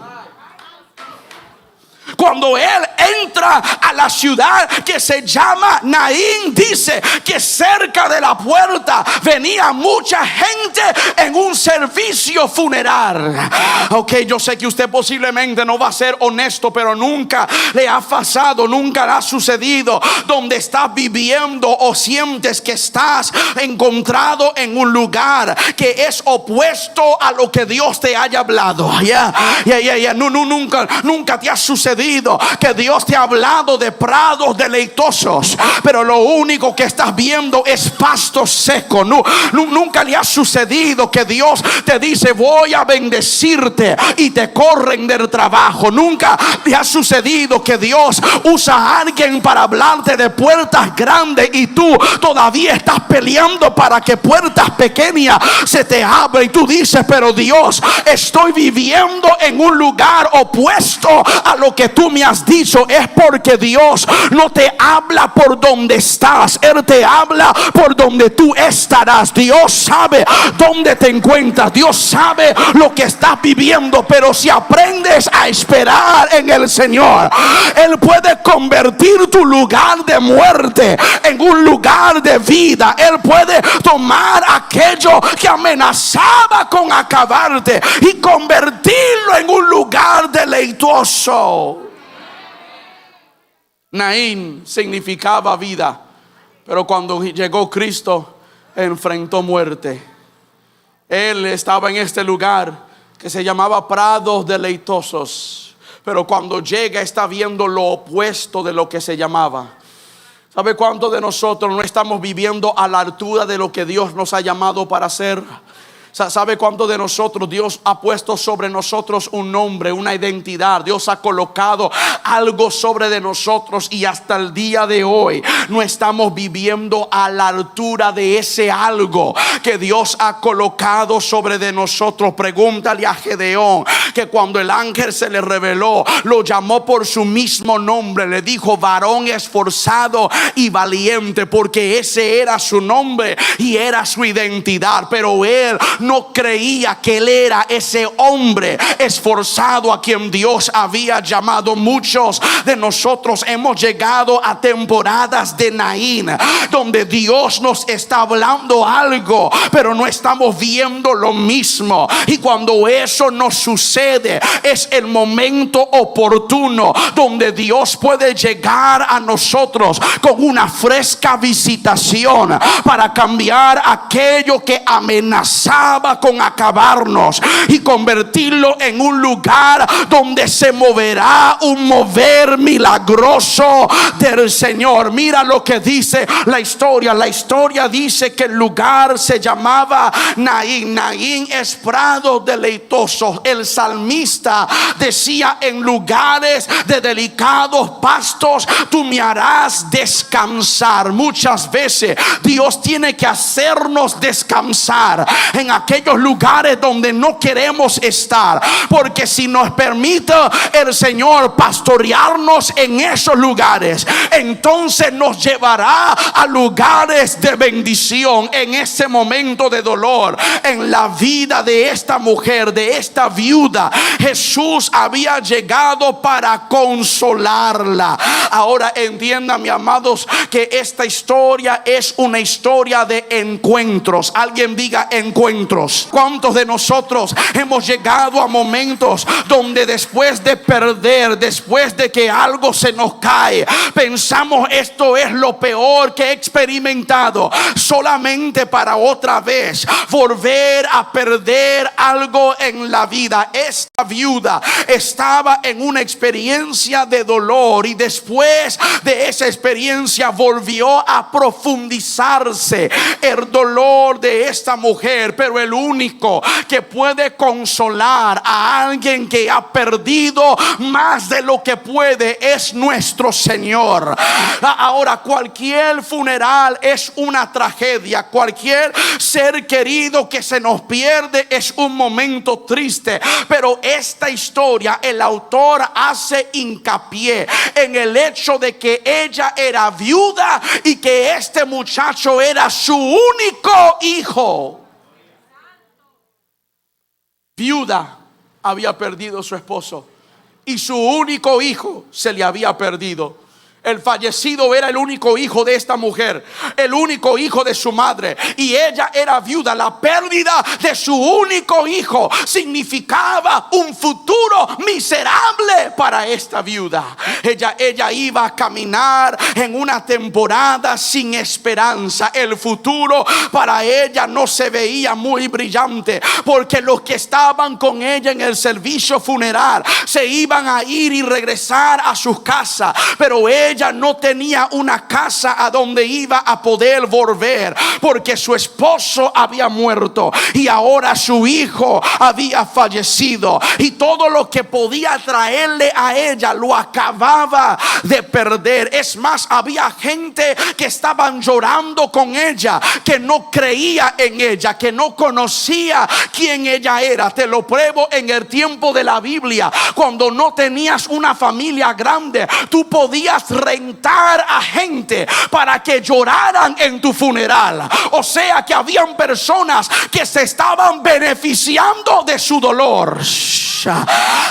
Speaker 2: Cuando él entra a la ciudad que se llama Naín, dice que cerca de la puerta venía mucha gente en un servicio funeral. Ok, yo sé que usted posiblemente no va a ser honesto, pero nunca le ha pasado, nunca le ha sucedido donde estás viviendo o sientes que estás encontrado en un lugar que es opuesto a lo que Dios te haya hablado. Nunca te ha sucedido que Dios te ha hablado de prados deleitosos, pero lo único que estás viendo es pasto seco. Nunca le ha sucedido que Dios te dice voy a bendecirte y te corren del trabajo. Nunca le ha sucedido que Dios usa a alguien para hablarte de puertas grandes y tú todavía estás peleando para que puertas pequeñas se te abran. Y tú dices, pero Dios, estoy viviendo en un lugar opuesto a lo que tú me has dicho. Es porque Dios no te habla por donde estás, Él te habla por donde tú estarás. Dios sabe dónde te encuentras, Dios sabe lo que estás viviendo, pero si aprendes a esperar en el Señor, Él puede convertir tu lugar de muerte en un lugar de vida. Él puede tomar aquello que amenazaba con acabarte y convertirlo en un lugar deleitoso. Naín significaba vida, pero cuando llegó Cristo enfrentó muerte. Él estaba en este lugar que se llamaba prados deleitosos, pero cuando llega está viendo lo opuesto de lo que se llamaba. ¿Sabe cuántos de nosotros no estamos viviendo a la altura de lo que Dios nos ha llamado para hacer? ¿Sabe cuántos de nosotros Dios ha puesto sobre nosotros un nombre, una identidad? Dios ha colocado algo sobre de nosotros y hasta el día de hoy no estamos viviendo a la altura de ese algo que Dios ha colocado sobre de nosotros. Pregúntale a Gedeón que cuando el ángel se le reveló, lo llamó por su mismo nombre. Le dijo: varón esforzado y valiente, porque ese era su nombre y era su identidad. Pero él no creía que él era ese hombre esforzado a quien Dios había llamado. Muchos de nosotros hemos llegado a temporadas de Naín, donde Dios nos está hablando algo, pero no estamos viendo lo mismo. Y cuando eso nos sucede, es el momento oportuno donde Dios puede llegar a nosotros con una fresca visitación para cambiar aquello que amenazaba con acabarnos y convertirlo en un lugar donde se moverá un mover milagroso del Señor. Mira lo que dice la historia. La historia dice que el lugar se llamaba Naín. Naín es prado deleitoso. El salmista decía: en lugares de delicados pastos tú me harás descansar. Muchas veces Dios tiene que hacernos descansar en aquellos lugares donde no queremos estar, porque si nos permite el Señor pastorearnos en esos lugares, entonces nos llevará a lugares de bendición. En ese momento de dolor en la vida de esta mujer, de esta viuda, Jesús había llegado para consolarla. Ahora entiendan, mis amados, que esta historia es una historia de encuentros. Alguien diga encuentros. ¿Cuántos de nosotros hemos llegado a momentos donde después de perder, después de que algo se nos cae, pensamos: esto es lo peor que he experimentado, solamente para otra vez volver a perder algo en la vida? Esta viuda estaba en una experiencia de dolor y después de esa experiencia volvió a profundizarse el dolor de esta mujer. Pero el único que puede consolar a alguien que ha perdido más de lo que puede es nuestro Señor. Ahora, cualquier funeral es una tragedia. Cualquier ser querido que se nos pierde es un momento triste. Pero esta historia, el autor hace hincapié en el hecho de que ella era viuda y que este muchacho era su único hijo. Viuda, había perdido a su esposo y su único hijo se le había perdido. El fallecido era el único hijo de esta mujer, el único hijo de su madre, y ella era viuda. La pérdida de su único hijo significaba un futuro miserable para esta viuda. Ella iba a caminar en una temporada sin esperanza. El futuro para ella no se veía muy brillante, porque los que estaban con ella en el servicio funeral se iban a ir y regresar a sus casas, pero ella no tenía una casa a donde iba a poder volver, porque su esposo había muerto y ahora su hijo había fallecido, y todo lo que podía traerle a ella lo acababa de perder. Es más, había gente que estaban llorando con ella, que no creía en ella, que no conocía quién ella era. Te lo pruebo en el tiempo de la Biblia, cuando no tenías una familia grande, tú podías rentar a gente para que lloraran en tu funeral. O sea que habían personas que se estaban beneficiando de su dolor.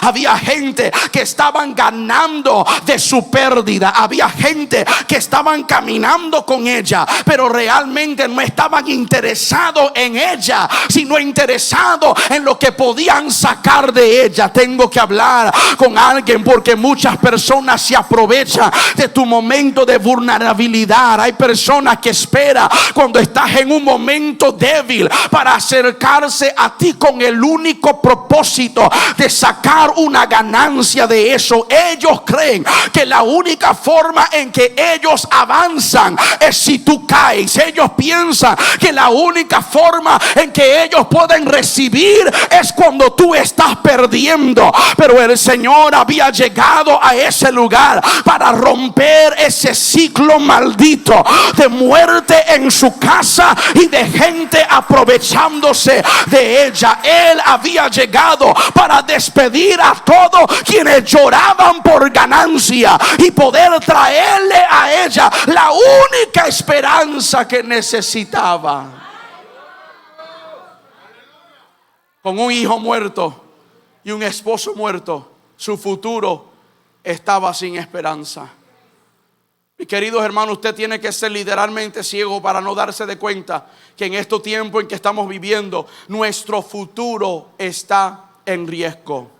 Speaker 2: Había gente que estaban ganando de su pérdida. Había gente que estaban caminando con ella, pero realmente no estaban interesados en ella, sino interesados en lo que podían sacar de ella. Tengo que hablar con alguien, porque muchas personas se aprovechan de tu momento de vulnerabilidad. Hay personas que esperan cuando estás en un momento débil para acercarse a ti con el único propósito de sacar una ganancia de eso. Ellos creen que la única forma en que ellos avanzan es si tú caes. Ellos piensan que la única forma en que ellos pueden recibir es cuando tú estás perdiendo. Pero el Señor había llegado a ese lugar para romper romper ese ciclo maldito de muerte en su casa y de gente aprovechándose de ella. Él había llegado para despedir a todos quienes lloraban por ganancia y poder traerle a ella la única esperanza que necesitaba. Con un hijo muerto y un esposo muerto, su futuro estaba sin esperanza. Mi queridos hermanos, usted tiene que ser literalmente ciego para no darse de cuenta que en estos tiempos en que estamos viviendo, nuestro futuro está en riesgo.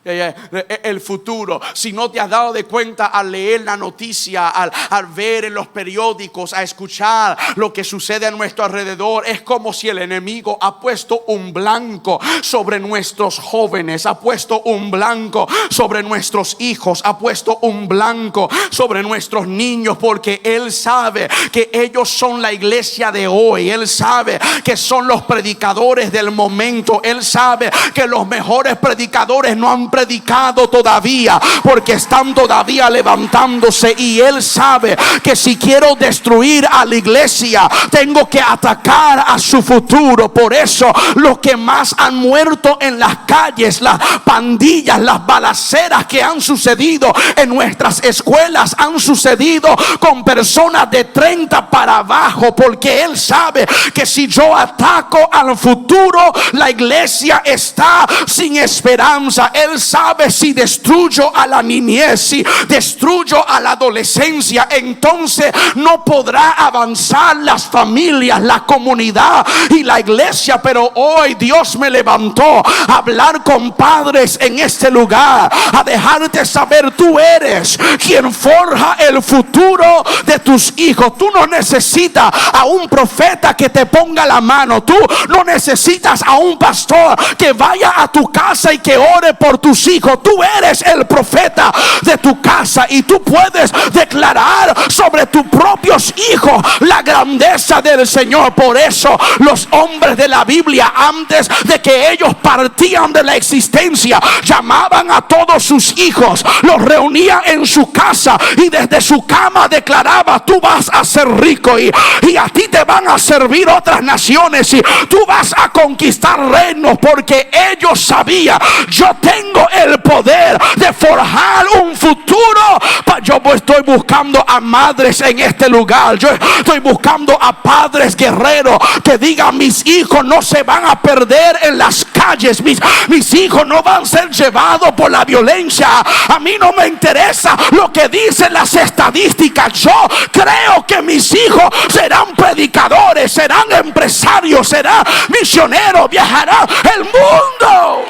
Speaker 2: El futuro, si no te has dado de cuenta al leer la noticia, al ver en los periódicos, a escuchar lo que sucede a nuestro alrededor, es como si el enemigo ha puesto un blanco sobre nuestros jóvenes, ha puesto un blanco sobre nuestros hijos, ha puesto un blanco sobre nuestros niños, porque él sabe que ellos son la iglesia de hoy. Él sabe que son los predicadores del momento. Él sabe que los mejores predicadores no han predicado todavía, porque están todavía levantándose, y él sabe que si quiero destruir a la iglesia, tengo que atacar a su futuro. Por eso los que más han muerto en las calles, las pandillas, las balaceras que han sucedido en nuestras escuelas, han sucedido con personas de 30 para abajo, porque él sabe que si yo ataco al futuro, la iglesia está sin esperanza. Él sabe, si destruyo a la niñez, si destruyo a la adolescencia, entonces no podrá avanzar las familias, la comunidad y la iglesia. Pero hoy Dios me levantó a hablar con padres en este lugar, a dejarte saber: tú eres quien forja el futuro de tus hijos. Tú no necesitas a un profeta que te ponga la mano. Tú no necesitas a un pastor que vaya a tu casa y que ore por tus hijos. Tú eres el profeta de tu casa, y tú puedes declarar sobre tus propios hijos la grandeza del Señor. Por eso los hombres de la Biblia, antes de que ellos partían de la existencia, llamaban a todos sus hijos, los reunían en su casa y desde su cama declaraba: tú vas a ser rico, y a ti te van a servir otras naciones, y tú vas a conquistar reinos, porque ellos sabían: yo tengo el poder de forjar un futuro. Yo estoy buscando a madres en este lugar. Yo estoy buscando a padres guerreros que digan: mis hijos no se van a perder en las calles, mis hijos no van a ser llevados por la violencia. A mí no me interesa lo que dicen las estadísticas. Yo creo que mis hijos serán predicadores, serán empresarios, serán misioneros, viajarán el mundo.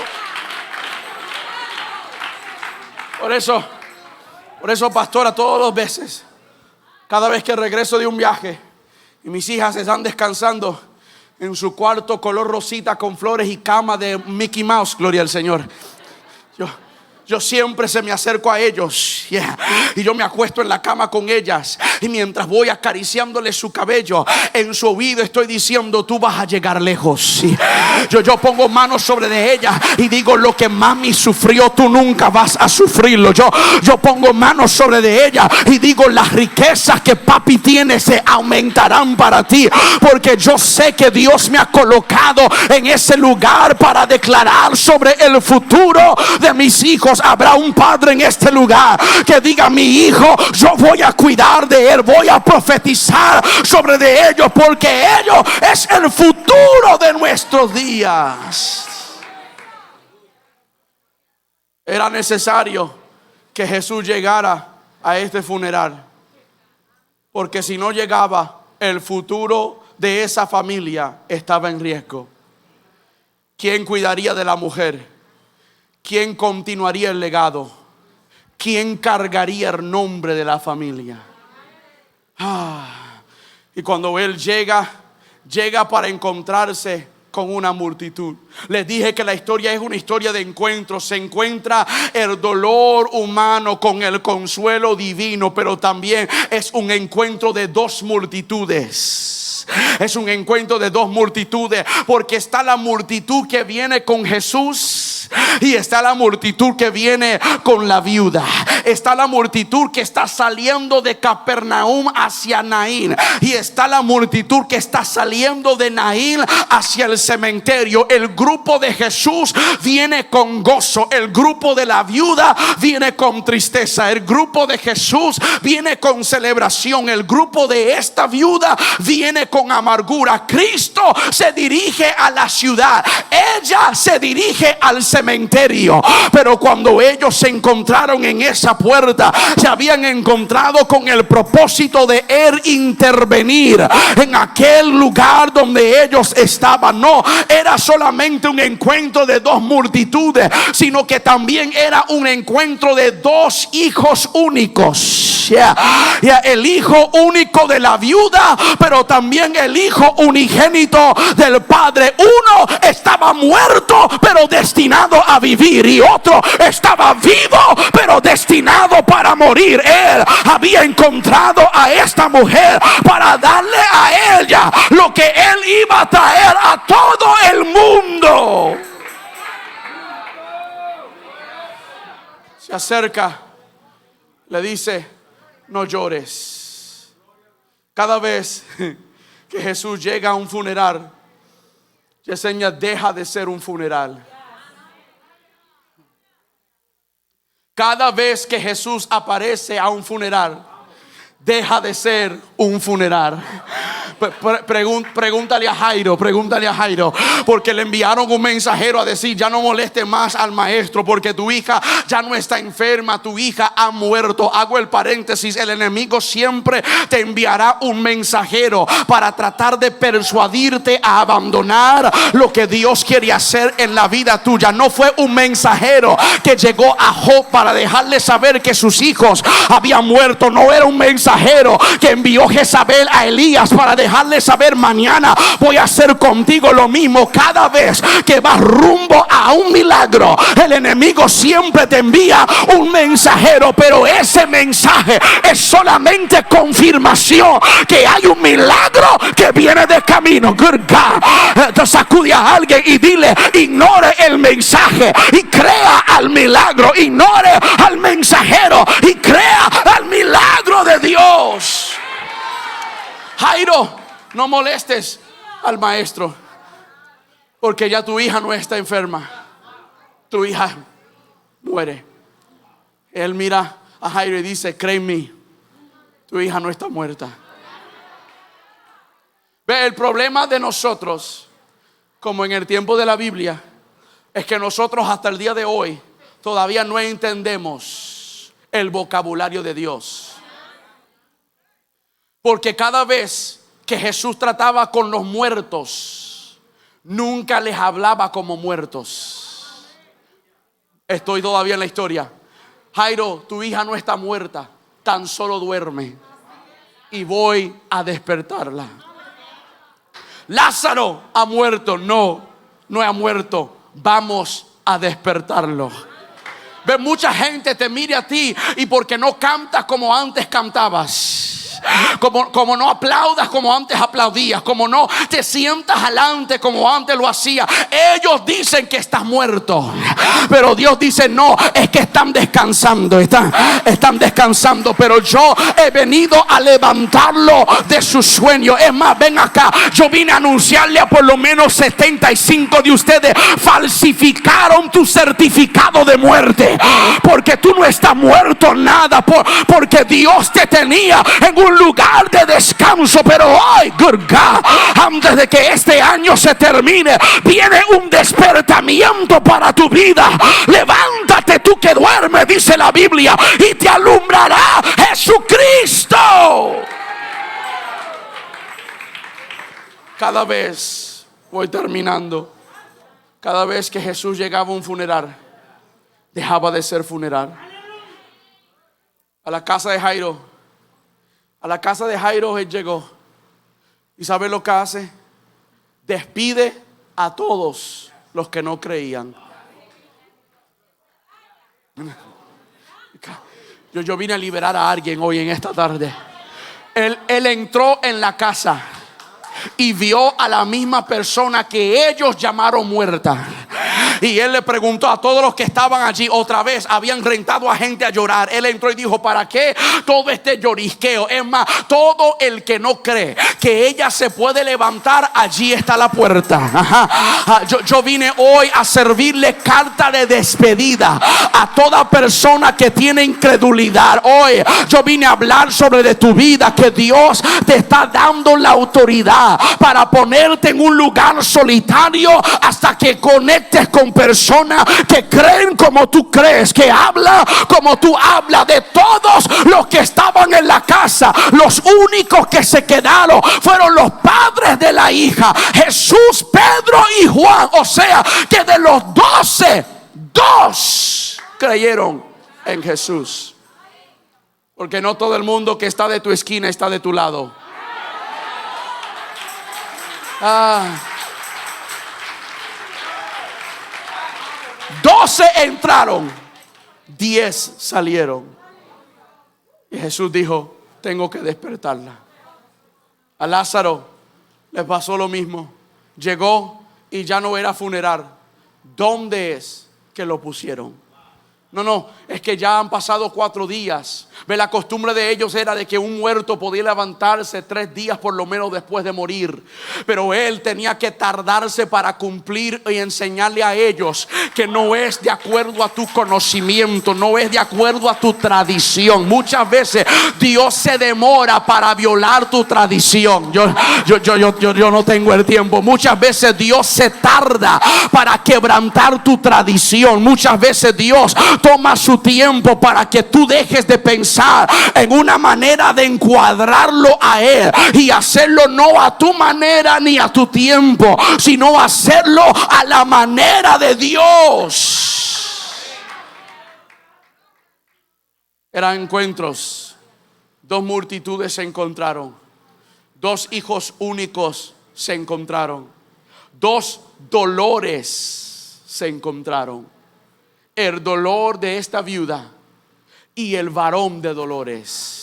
Speaker 2: Por eso, pastora, todas las veces, cada vez que regreso de un viaje y mis hijas están descansando en su cuarto color rosita con flores y cama de Mickey Mouse, gloria al Señor, yo siempre se me acerco a ellos, y yo me acuesto en la cama con ellas, y mientras voy acariciándole su cabello, en su oído estoy diciendo: tú vas a llegar lejos. Yo pongo manos sobre de ellas y digo: lo que mami sufrió, tú nunca vas a sufrirlo. Yo pongo manos sobre de ellas y digo: las riquezas que papi tiene se aumentarán para ti, porque yo sé que Dios me ha colocado en ese lugar para declarar sobre el futuro de mis hijos. Habrá un padre en este lugar que diga: mi hijo, yo voy a cuidar de él, voy a profetizar sobre de ellos, porque ellos es el futuro de nuestros días. Era necesario que Jesús llegara a este funeral, porque si no llegaba, el futuro de esa familia estaba en riesgo. ¿Quién cuidaría de la mujer? ¿Quién continuaría el legado? ¿Quién cargaría el nombre de la familia? Y cuando él llega para encontrarse con una multitud. Les dije que la historia es una historia de encuentro. Se encuentra el dolor humano con el consuelo divino, pero también es un encuentro de dos multitudes. Es un encuentro de dos multitudes, porque está la multitud que viene con Jesús Y está la multitud que viene con la viuda. Está la multitud que está saliendo de Capernaum hacia Naín. Y está la multitud que está saliendo de Naín hacia el cementerio. El grupo de Jesús viene con gozo. El grupo de la viuda viene con tristeza. El grupo de Jesús viene con celebración. El grupo de esta viuda viene con amargura. Cristo se dirige a la ciudad. Ella se dirige al cementerio. Pero cuando ellos se encontraron en esa puerta, se habían encontrado con el propósito de él intervenir en aquel lugar donde ellos estaban. No era solamente un encuentro de dos multitudes, sino que también era un encuentro de dos hijos únicos. El hijo único de la viuda, pero también el hijo unigénito del padre. Uno estaba muerto pero destinado a vivir, y otro estaba vivo pero destinado para morir. Él había encontrado a esta mujer para darle a ella lo que él iba a traer a todo el mundo. Se acerca, le dice: no llores. Cada vez que Jesús llega a un funeral, Yesenia, deja de ser un funeral. Cada vez que Jesús aparece a un funeral, deja de ser un funeral. Pregúntale a Jairo, porque le enviaron un mensajero a decir: ya no moleste más al maestro, porque tu hija ya no está enferma, tu hija ha muerto. Hago el paréntesis: el enemigo siempre te enviará un mensajero para tratar de persuadirte a abandonar lo que Dios quiere hacer en la vida tuya. No fue un mensajero que llegó a Job para dejarle saber que sus hijos habían muerto. No era un mensajero que envió Jezabel a Elías para dejarle saber: mañana voy a hacer contigo lo mismo. Cada vez que vas rumbo a un milagro, el enemigo siempre te envía un mensajero, pero ese mensaje es solamente confirmación que hay un milagro que viene de camino. Good God. Te sacude a alguien y dile: ignore el mensaje y crea al milagro. Ignore al mensajero y crea al milagro de Dios. Jairo, no molestes al maestro, porque ya tu hija no está enferma. Tu hija muere. Él mira a Jairo y dice: cree en mí, tu hija no está muerta. Ve, el problema de nosotros, como en el tiempo de la Biblia, es que nosotros hasta el día de hoy todavía no entendemos el vocabulario de Dios. Porque cada vez que Jesús trataba con los muertos, nunca les hablaba como muertos. Estoy todavía en la historia. Jairo, tu hija no está muerta, tan solo duerme y voy a despertarla. Lázaro ha muerto. No ha muerto, vamos a despertarlo. Ve, mucha gente te mira a ti y porque no cantas como antes cantabas, como no aplaudas como antes aplaudías, como no te sientas adelante como antes lo hacías, ellos dicen que estás muerto. Pero Dios dice: no, es que están descansando, están descansando. Pero yo he venido a levantarlo de su sueño. Es más, ven acá, yo vine a anunciarle a por lo menos 75 de ustedes: falsificaron tu certificado de muerte, porque tú no estás muerto nada, porque Dios te tenía en un lugar de descanso. Pero hoy, good God, antes de que este año se termine, viene un despertamiento para tu vida. Levántate tú que duermes, dice la Biblia, y te alumbrará Jesucristo. Cada vez, voy terminando, cada vez que Jesús llegaba a un funeral, dejaba de ser funeral. A la casa de Jairo él llegó. ¿Y sabe lo que hace? Despide a todos los que no creían. Yo vine a liberar a alguien hoy en esta tarde. Él entró en la casa y vio a la misma persona que ellos llamaron muerta. Y él le preguntó a todos los que estaban allí, otra vez habían rentado a gente a llorar. Él entró y dijo: ¿para qué todo este llorisqueo? Es más, todo el que no cree que ella se puede levantar, allí está la puerta. Ajá. Yo vine hoy a servirle carta de despedida a toda persona que tiene incredulidad. Hoy yo vine a hablar sobre de tu vida, que Dios te está dando la autoridad para ponerte en un lugar solitario hasta que conectes con personas que creen como tú crees, que hablan como tú hablas. De todos los que estaban en la casa, los únicos que se quedaron fueron los padres de la hija, Jesús, Pedro y Juan. O sea que de los 12, 2 creyeron en Jesús. Porque no todo el mundo que está de tu esquina está de tu lado. 12 entraron, 10 salieron. Y Jesús dijo: tengo que despertarla. A Lázaro le pasó lo mismo. Llegó y ya no era funeral. ¿Dónde es que lo pusieron? No, es que ya han pasado 4 días. Ve, la costumbre de ellos era de que un muerto podía levantarse 3 días por lo menos después de morir. Pero él tenía que tardarse para cumplir y enseñarle a ellos que no es de acuerdo a tu conocimiento, no es de acuerdo a tu tradición. Muchas veces Dios se demora para violar tu tradición. Yo no tengo el tiempo. Muchas veces Dios se tarda para quebrantar tu tradición. Muchas veces Dios toma su tiempo para que tú dejes de pensar en una manera de encuadrarlo a Él y hacerlo no a tu manera ni a tu tiempo, sino hacerlo a la manera de Dios. Eran encuentros. 2 multitudes se encontraron. 2 hijos únicos se encontraron. 2 dolores se encontraron. El dolor de esta viuda y el varón de dolores.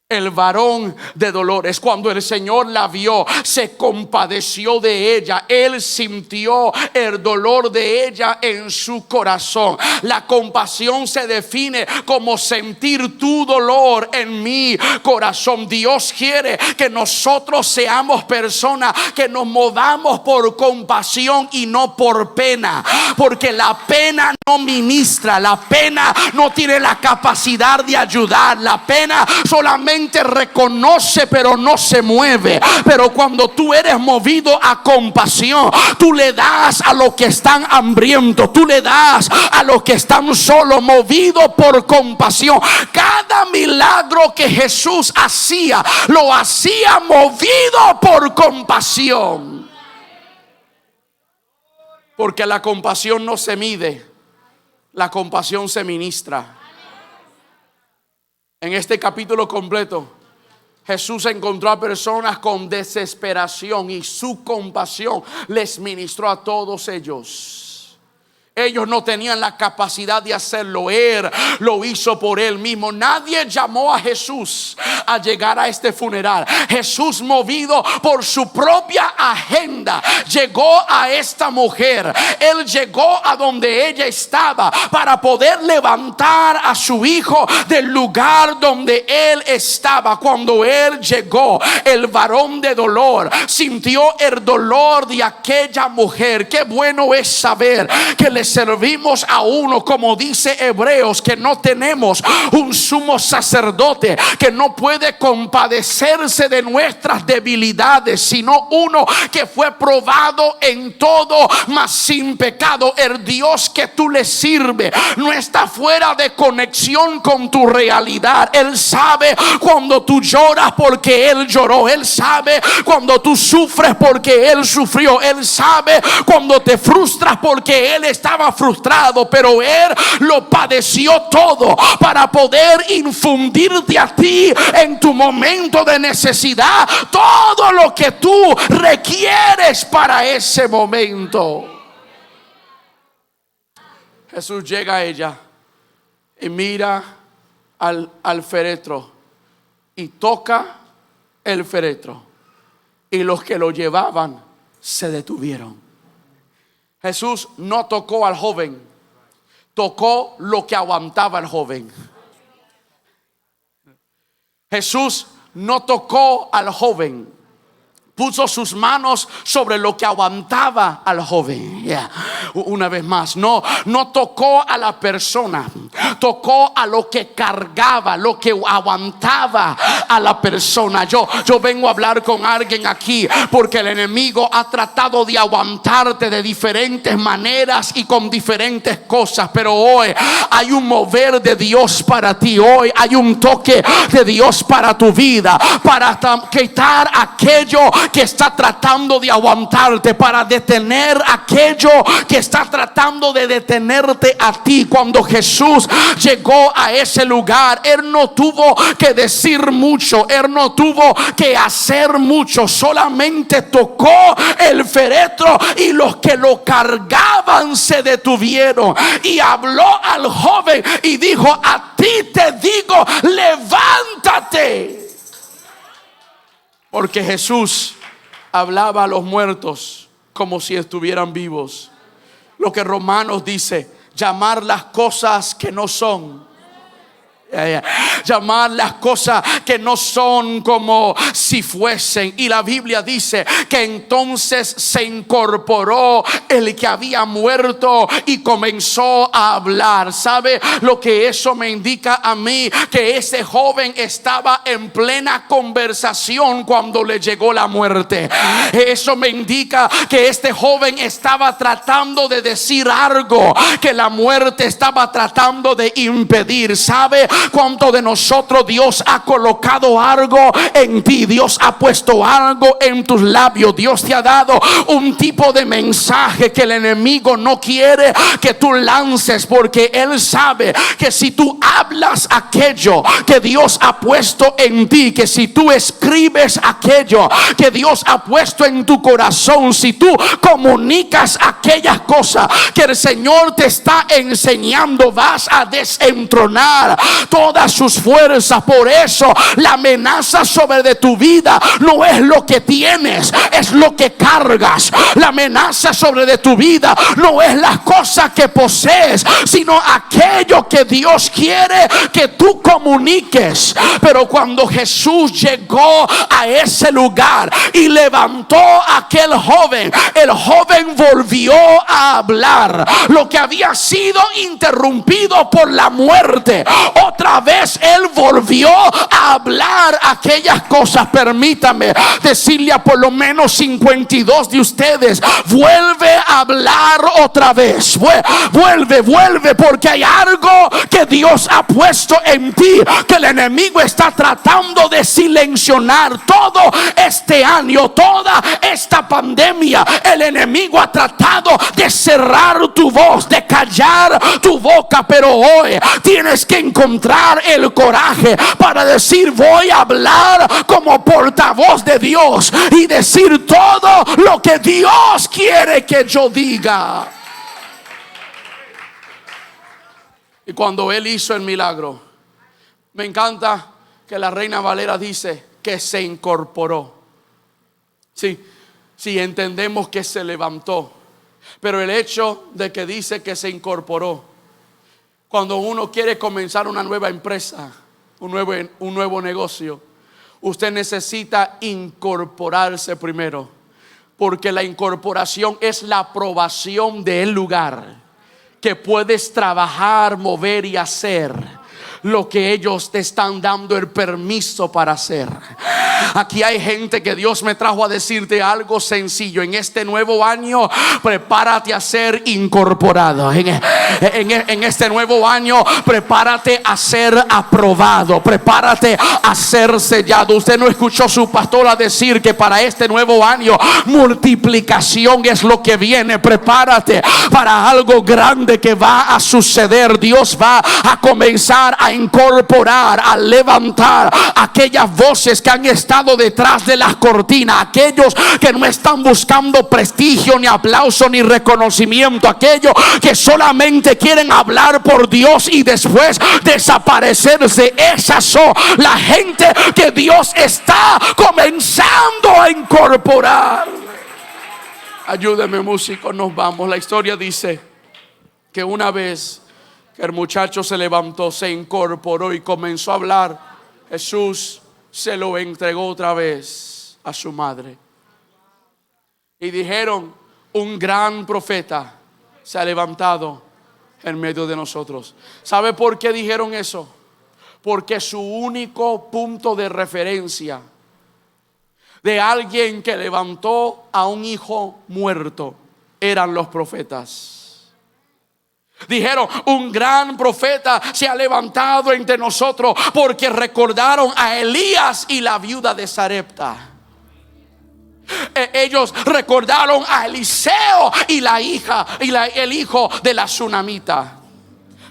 Speaker 2: El varón de dolores, cuando el Señor la vio, se compadeció de ella. Él sintió el dolor de ella en su corazón. La compasión se define como sentir tu dolor en mi corazón. Dios quiere que nosotros seamos personas que nos movamos por compasión y no por pena, porque la pena no ministra, la pena no tiene la capacidad de ayudar, la pena solamente reconoce pero no se mueve. Pero cuando tú eres movido a compasión, tú le das a los que están hambrientos, tú le das a los que están solos, movido por compasión. Cada milagro que Jesús hacía, lo hacía movido por compasión. Porque la compasión no se mide, la compasión se ministra. En este capítulo completo, Jesús encontró a personas con desesperación y su compasión les ministró a todos ellos. Ellos no tenían la capacidad de hacerlo. Él lo hizo por él mismo. Nadie llamó a Jesús a llegar a este funeral. Jesús, movido por su propia agenda, llegó a esta mujer. Él llegó a donde ella estaba para poder levantar a su hijo del lugar donde él estaba. Cuando él llegó, el varón de dolor sintió el dolor de aquella mujer. Qué bueno es saber que le servimos a uno, como dice Hebreos, que no tenemos un sumo sacerdote que no puede compadecerse de nuestras debilidades, sino uno que fue probado en todo, mas sin pecado. El Dios que tú le sirves no está fuera de conexión con tu realidad. Él sabe cuando tú lloras porque Él lloró. Él sabe cuando tú sufres porque Él sufrió. Él sabe cuando te frustras porque Él estaba frustrado, pero Él lo padeció todo para poder infundirte a ti en tu momento de necesidad todo lo que tú requieres para ese momento. Jesús llega a ella y mira al féretro y toca el féretro, y los que lo llevaban se detuvieron. Jesús no tocó al joven, tocó lo que aguantaba el joven. Jesús no tocó al joven, puso sus manos sobre lo que aguantaba al joven. Una vez más, no tocó a la persona, tocó a lo que cargaba, lo que aguantaba a la persona. Yo vengo a hablar con alguien aquí porque el enemigo ha tratado de aguantarte de diferentes maneras y con diferentes cosas, pero hoy hay un mover de Dios para ti. Hoy hay un toque de Dios para tu vida, para quitar aquello que está tratando de aguantarte, para detener aquello que está tratando de detenerte a ti. Cuando Jesús llegó a ese lugar, Él no tuvo que decir mucho, Él no tuvo que hacer mucho, solamente tocó el féretro y los que lo cargaban se detuvieron, y habló al joven y dijo: a ti te digo, levántate. Porque Jesús hablaba a los muertos como si estuvieran vivos. Lo que Romanos dice: llamar las cosas que no son. Llamar las cosas que no son como si fuesen. Y la Biblia dice que entonces se incorporó el que había muerto y comenzó a hablar. ¿Sabe lo que eso me indica a mí? Que ese joven estaba en plena conversación cuando le llegó la muerte. Eso me indica que este joven estaba tratando de decir algo que la muerte estaba tratando de impedir. ¿Sabe cuánto de nosotros Dios ha colocado algo en ti? Dios ha puesto algo en tus labios. Dios te ha dado un tipo de mensaje que el enemigo no quiere que tú lances, porque Él sabe que si tú hablas aquello que Dios ha puesto en ti, que si tú escribes aquello que Dios ha puesto en tu corazón, si tú comunicas aquellas cosas que el Señor te está enseñando, vas a desentronar todas sus fuerzas. Por eso la amenaza sobre de tu vida no es lo que tienes, es lo que cargas. La amenaza sobre de tu vida no es las cosas que posees, sino aquello que Dios quiere que tú comuniques. Pero cuando Jesús llegó a ese lugar y levantó a aquel joven, el joven volvió a hablar. Lo que había sido interrumpido por la muerte, otra vez Él volvió a hablar aquellas cosas. Permítame decirle a por lo menos 52 de ustedes: vuelve a hablar otra vez. Vuelve, porque hay algo que Dios ha puesto en ti que el enemigo está tratando de silenciar. Todo este año, toda esta pandemia, el enemigo ha tratado de cerrar tu voz, de callar tu boca, pero hoy tienes que encontrar el coraje para decir: voy a hablar como portavoz de Dios y decir todo lo que Dios quiere que yo diga. Y cuando Él hizo el milagro, me encanta que la Reina Valera dice que se incorporó. Sí, entendemos que se levantó, pero el hecho de que dice que se incorporó, cuando uno quiere comenzar una nueva empresa, un nuevo negocio, usted necesita incorporarse primero, porque la incorporación es la aprobación del lugar que puedes trabajar, mover y hacer lo que ellos te están dando el permiso para hacer. Aquí hay gente que Dios me trajo a decirte algo sencillo. En este nuevo año, prepárate a ser incorporado. En este nuevo año, prepárate a ser aprobado. Prepárate a ser sellado. Usted no escuchó su pastora decir que para este nuevo año multiplicación es lo que viene. Prepárate para algo grande que va a suceder. Dios va a comenzar a incorporar, a levantar aquellas voces que han estado detrás de las cortinas, aquellos que no están buscando prestigio, ni aplauso, ni reconocimiento, aquellos que solamente quieren hablar por Dios y después desaparecerse. Esas son la gente que Dios está comenzando a incorporar. Ayúdeme, músico, nos vamos. La historia dice que una vez que el muchacho se levantó, se incorporó y comenzó a hablar, Jesús se lo entregó otra vez a su madre. Y dijeron: un gran profeta se ha levantado en medio de nosotros. ¿Sabe por qué dijeron eso? Porque su único punto de referencia de alguien que levantó a un hijo muerto eran los profetas. Dijeron: un gran profeta se ha levantado entre nosotros, porque recordaron a Elías y la viuda de Sarepta. Ellos recordaron a Eliseo y la hija y el hijo de la tsunamita.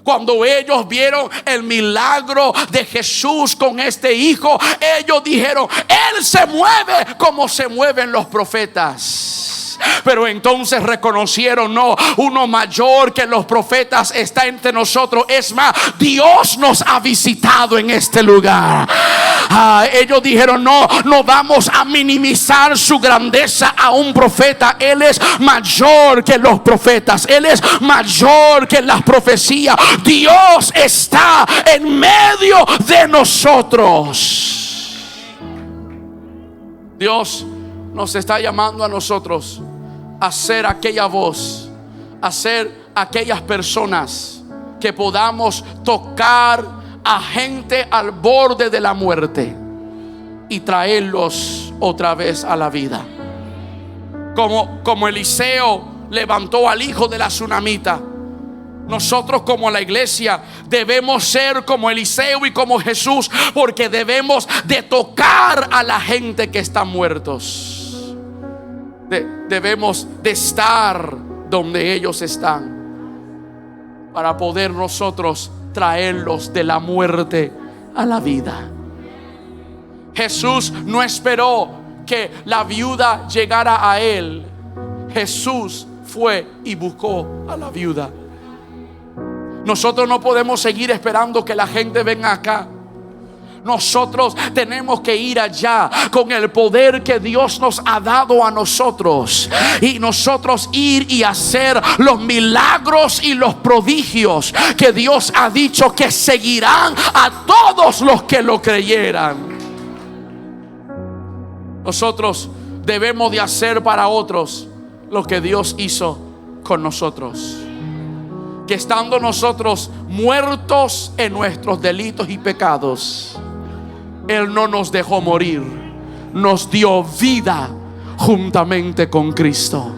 Speaker 2: Cuando ellos vieron el milagro de Jesús con este hijo, ellos dijeron: Él se mueve como se mueven los profetas. Pero entonces reconocieron: no, uno mayor que los profetas está entre nosotros. Es más, Dios nos ha visitado en este lugar. Ellos dijeron: no vamos a minimizar su grandeza a un profeta. Él es mayor que los profetas. Él es mayor que las profecías. Dios está en medio de nosotros. Dios nos está llamando a nosotros a ser aquella voz, a ser aquellas personas que podamos tocar a gente al borde de la muerte y traerlos otra vez a la vida. Como Eliseo levantó al hijo de la tsunamita, nosotros como la iglesia debemos ser como Eliseo y como Jesús, porque debemos de tocar a la gente que está muertos. Debemos de estar donde ellos están, para poder nosotros traerlos de la muerte a la vida. Jesús no esperó que la viuda llegara a él. Jesús fue y buscó a la viuda. Nosotros no podemos seguir esperando que la gente venga acá. Nosotros tenemos que ir allá con el poder que Dios nos ha dado a nosotros, y nosotros ir y hacer los milagros y los prodigios que Dios ha dicho que seguirán a todos los que lo creyeran. Nosotros debemos de hacer para otros lo que Dios hizo con nosotros. Que estando nosotros muertos en nuestros delitos y pecados, Él no nos dejó morir, nos dio vida juntamente con Cristo.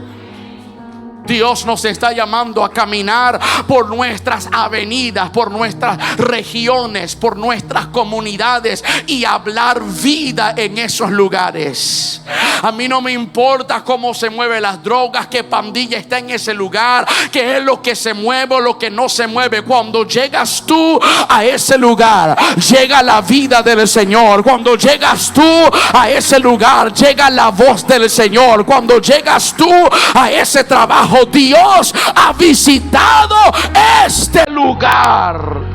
Speaker 2: Dios nos está llamando a caminar por nuestras avenidas, por nuestras regiones, por nuestras comunidades, y hablar vida en esos lugares. A mí no me importa cómo se mueven las drogas, qué pandilla está en ese lugar, qué es lo que se mueve o lo que no se mueve. Cuando llegas tú a ese lugar, llega la vida del Señor. Cuando llegas tú a ese lugar, llega la voz del Señor. Cuando llegas tú a ese trabajo, Dios ha visitado este lugar.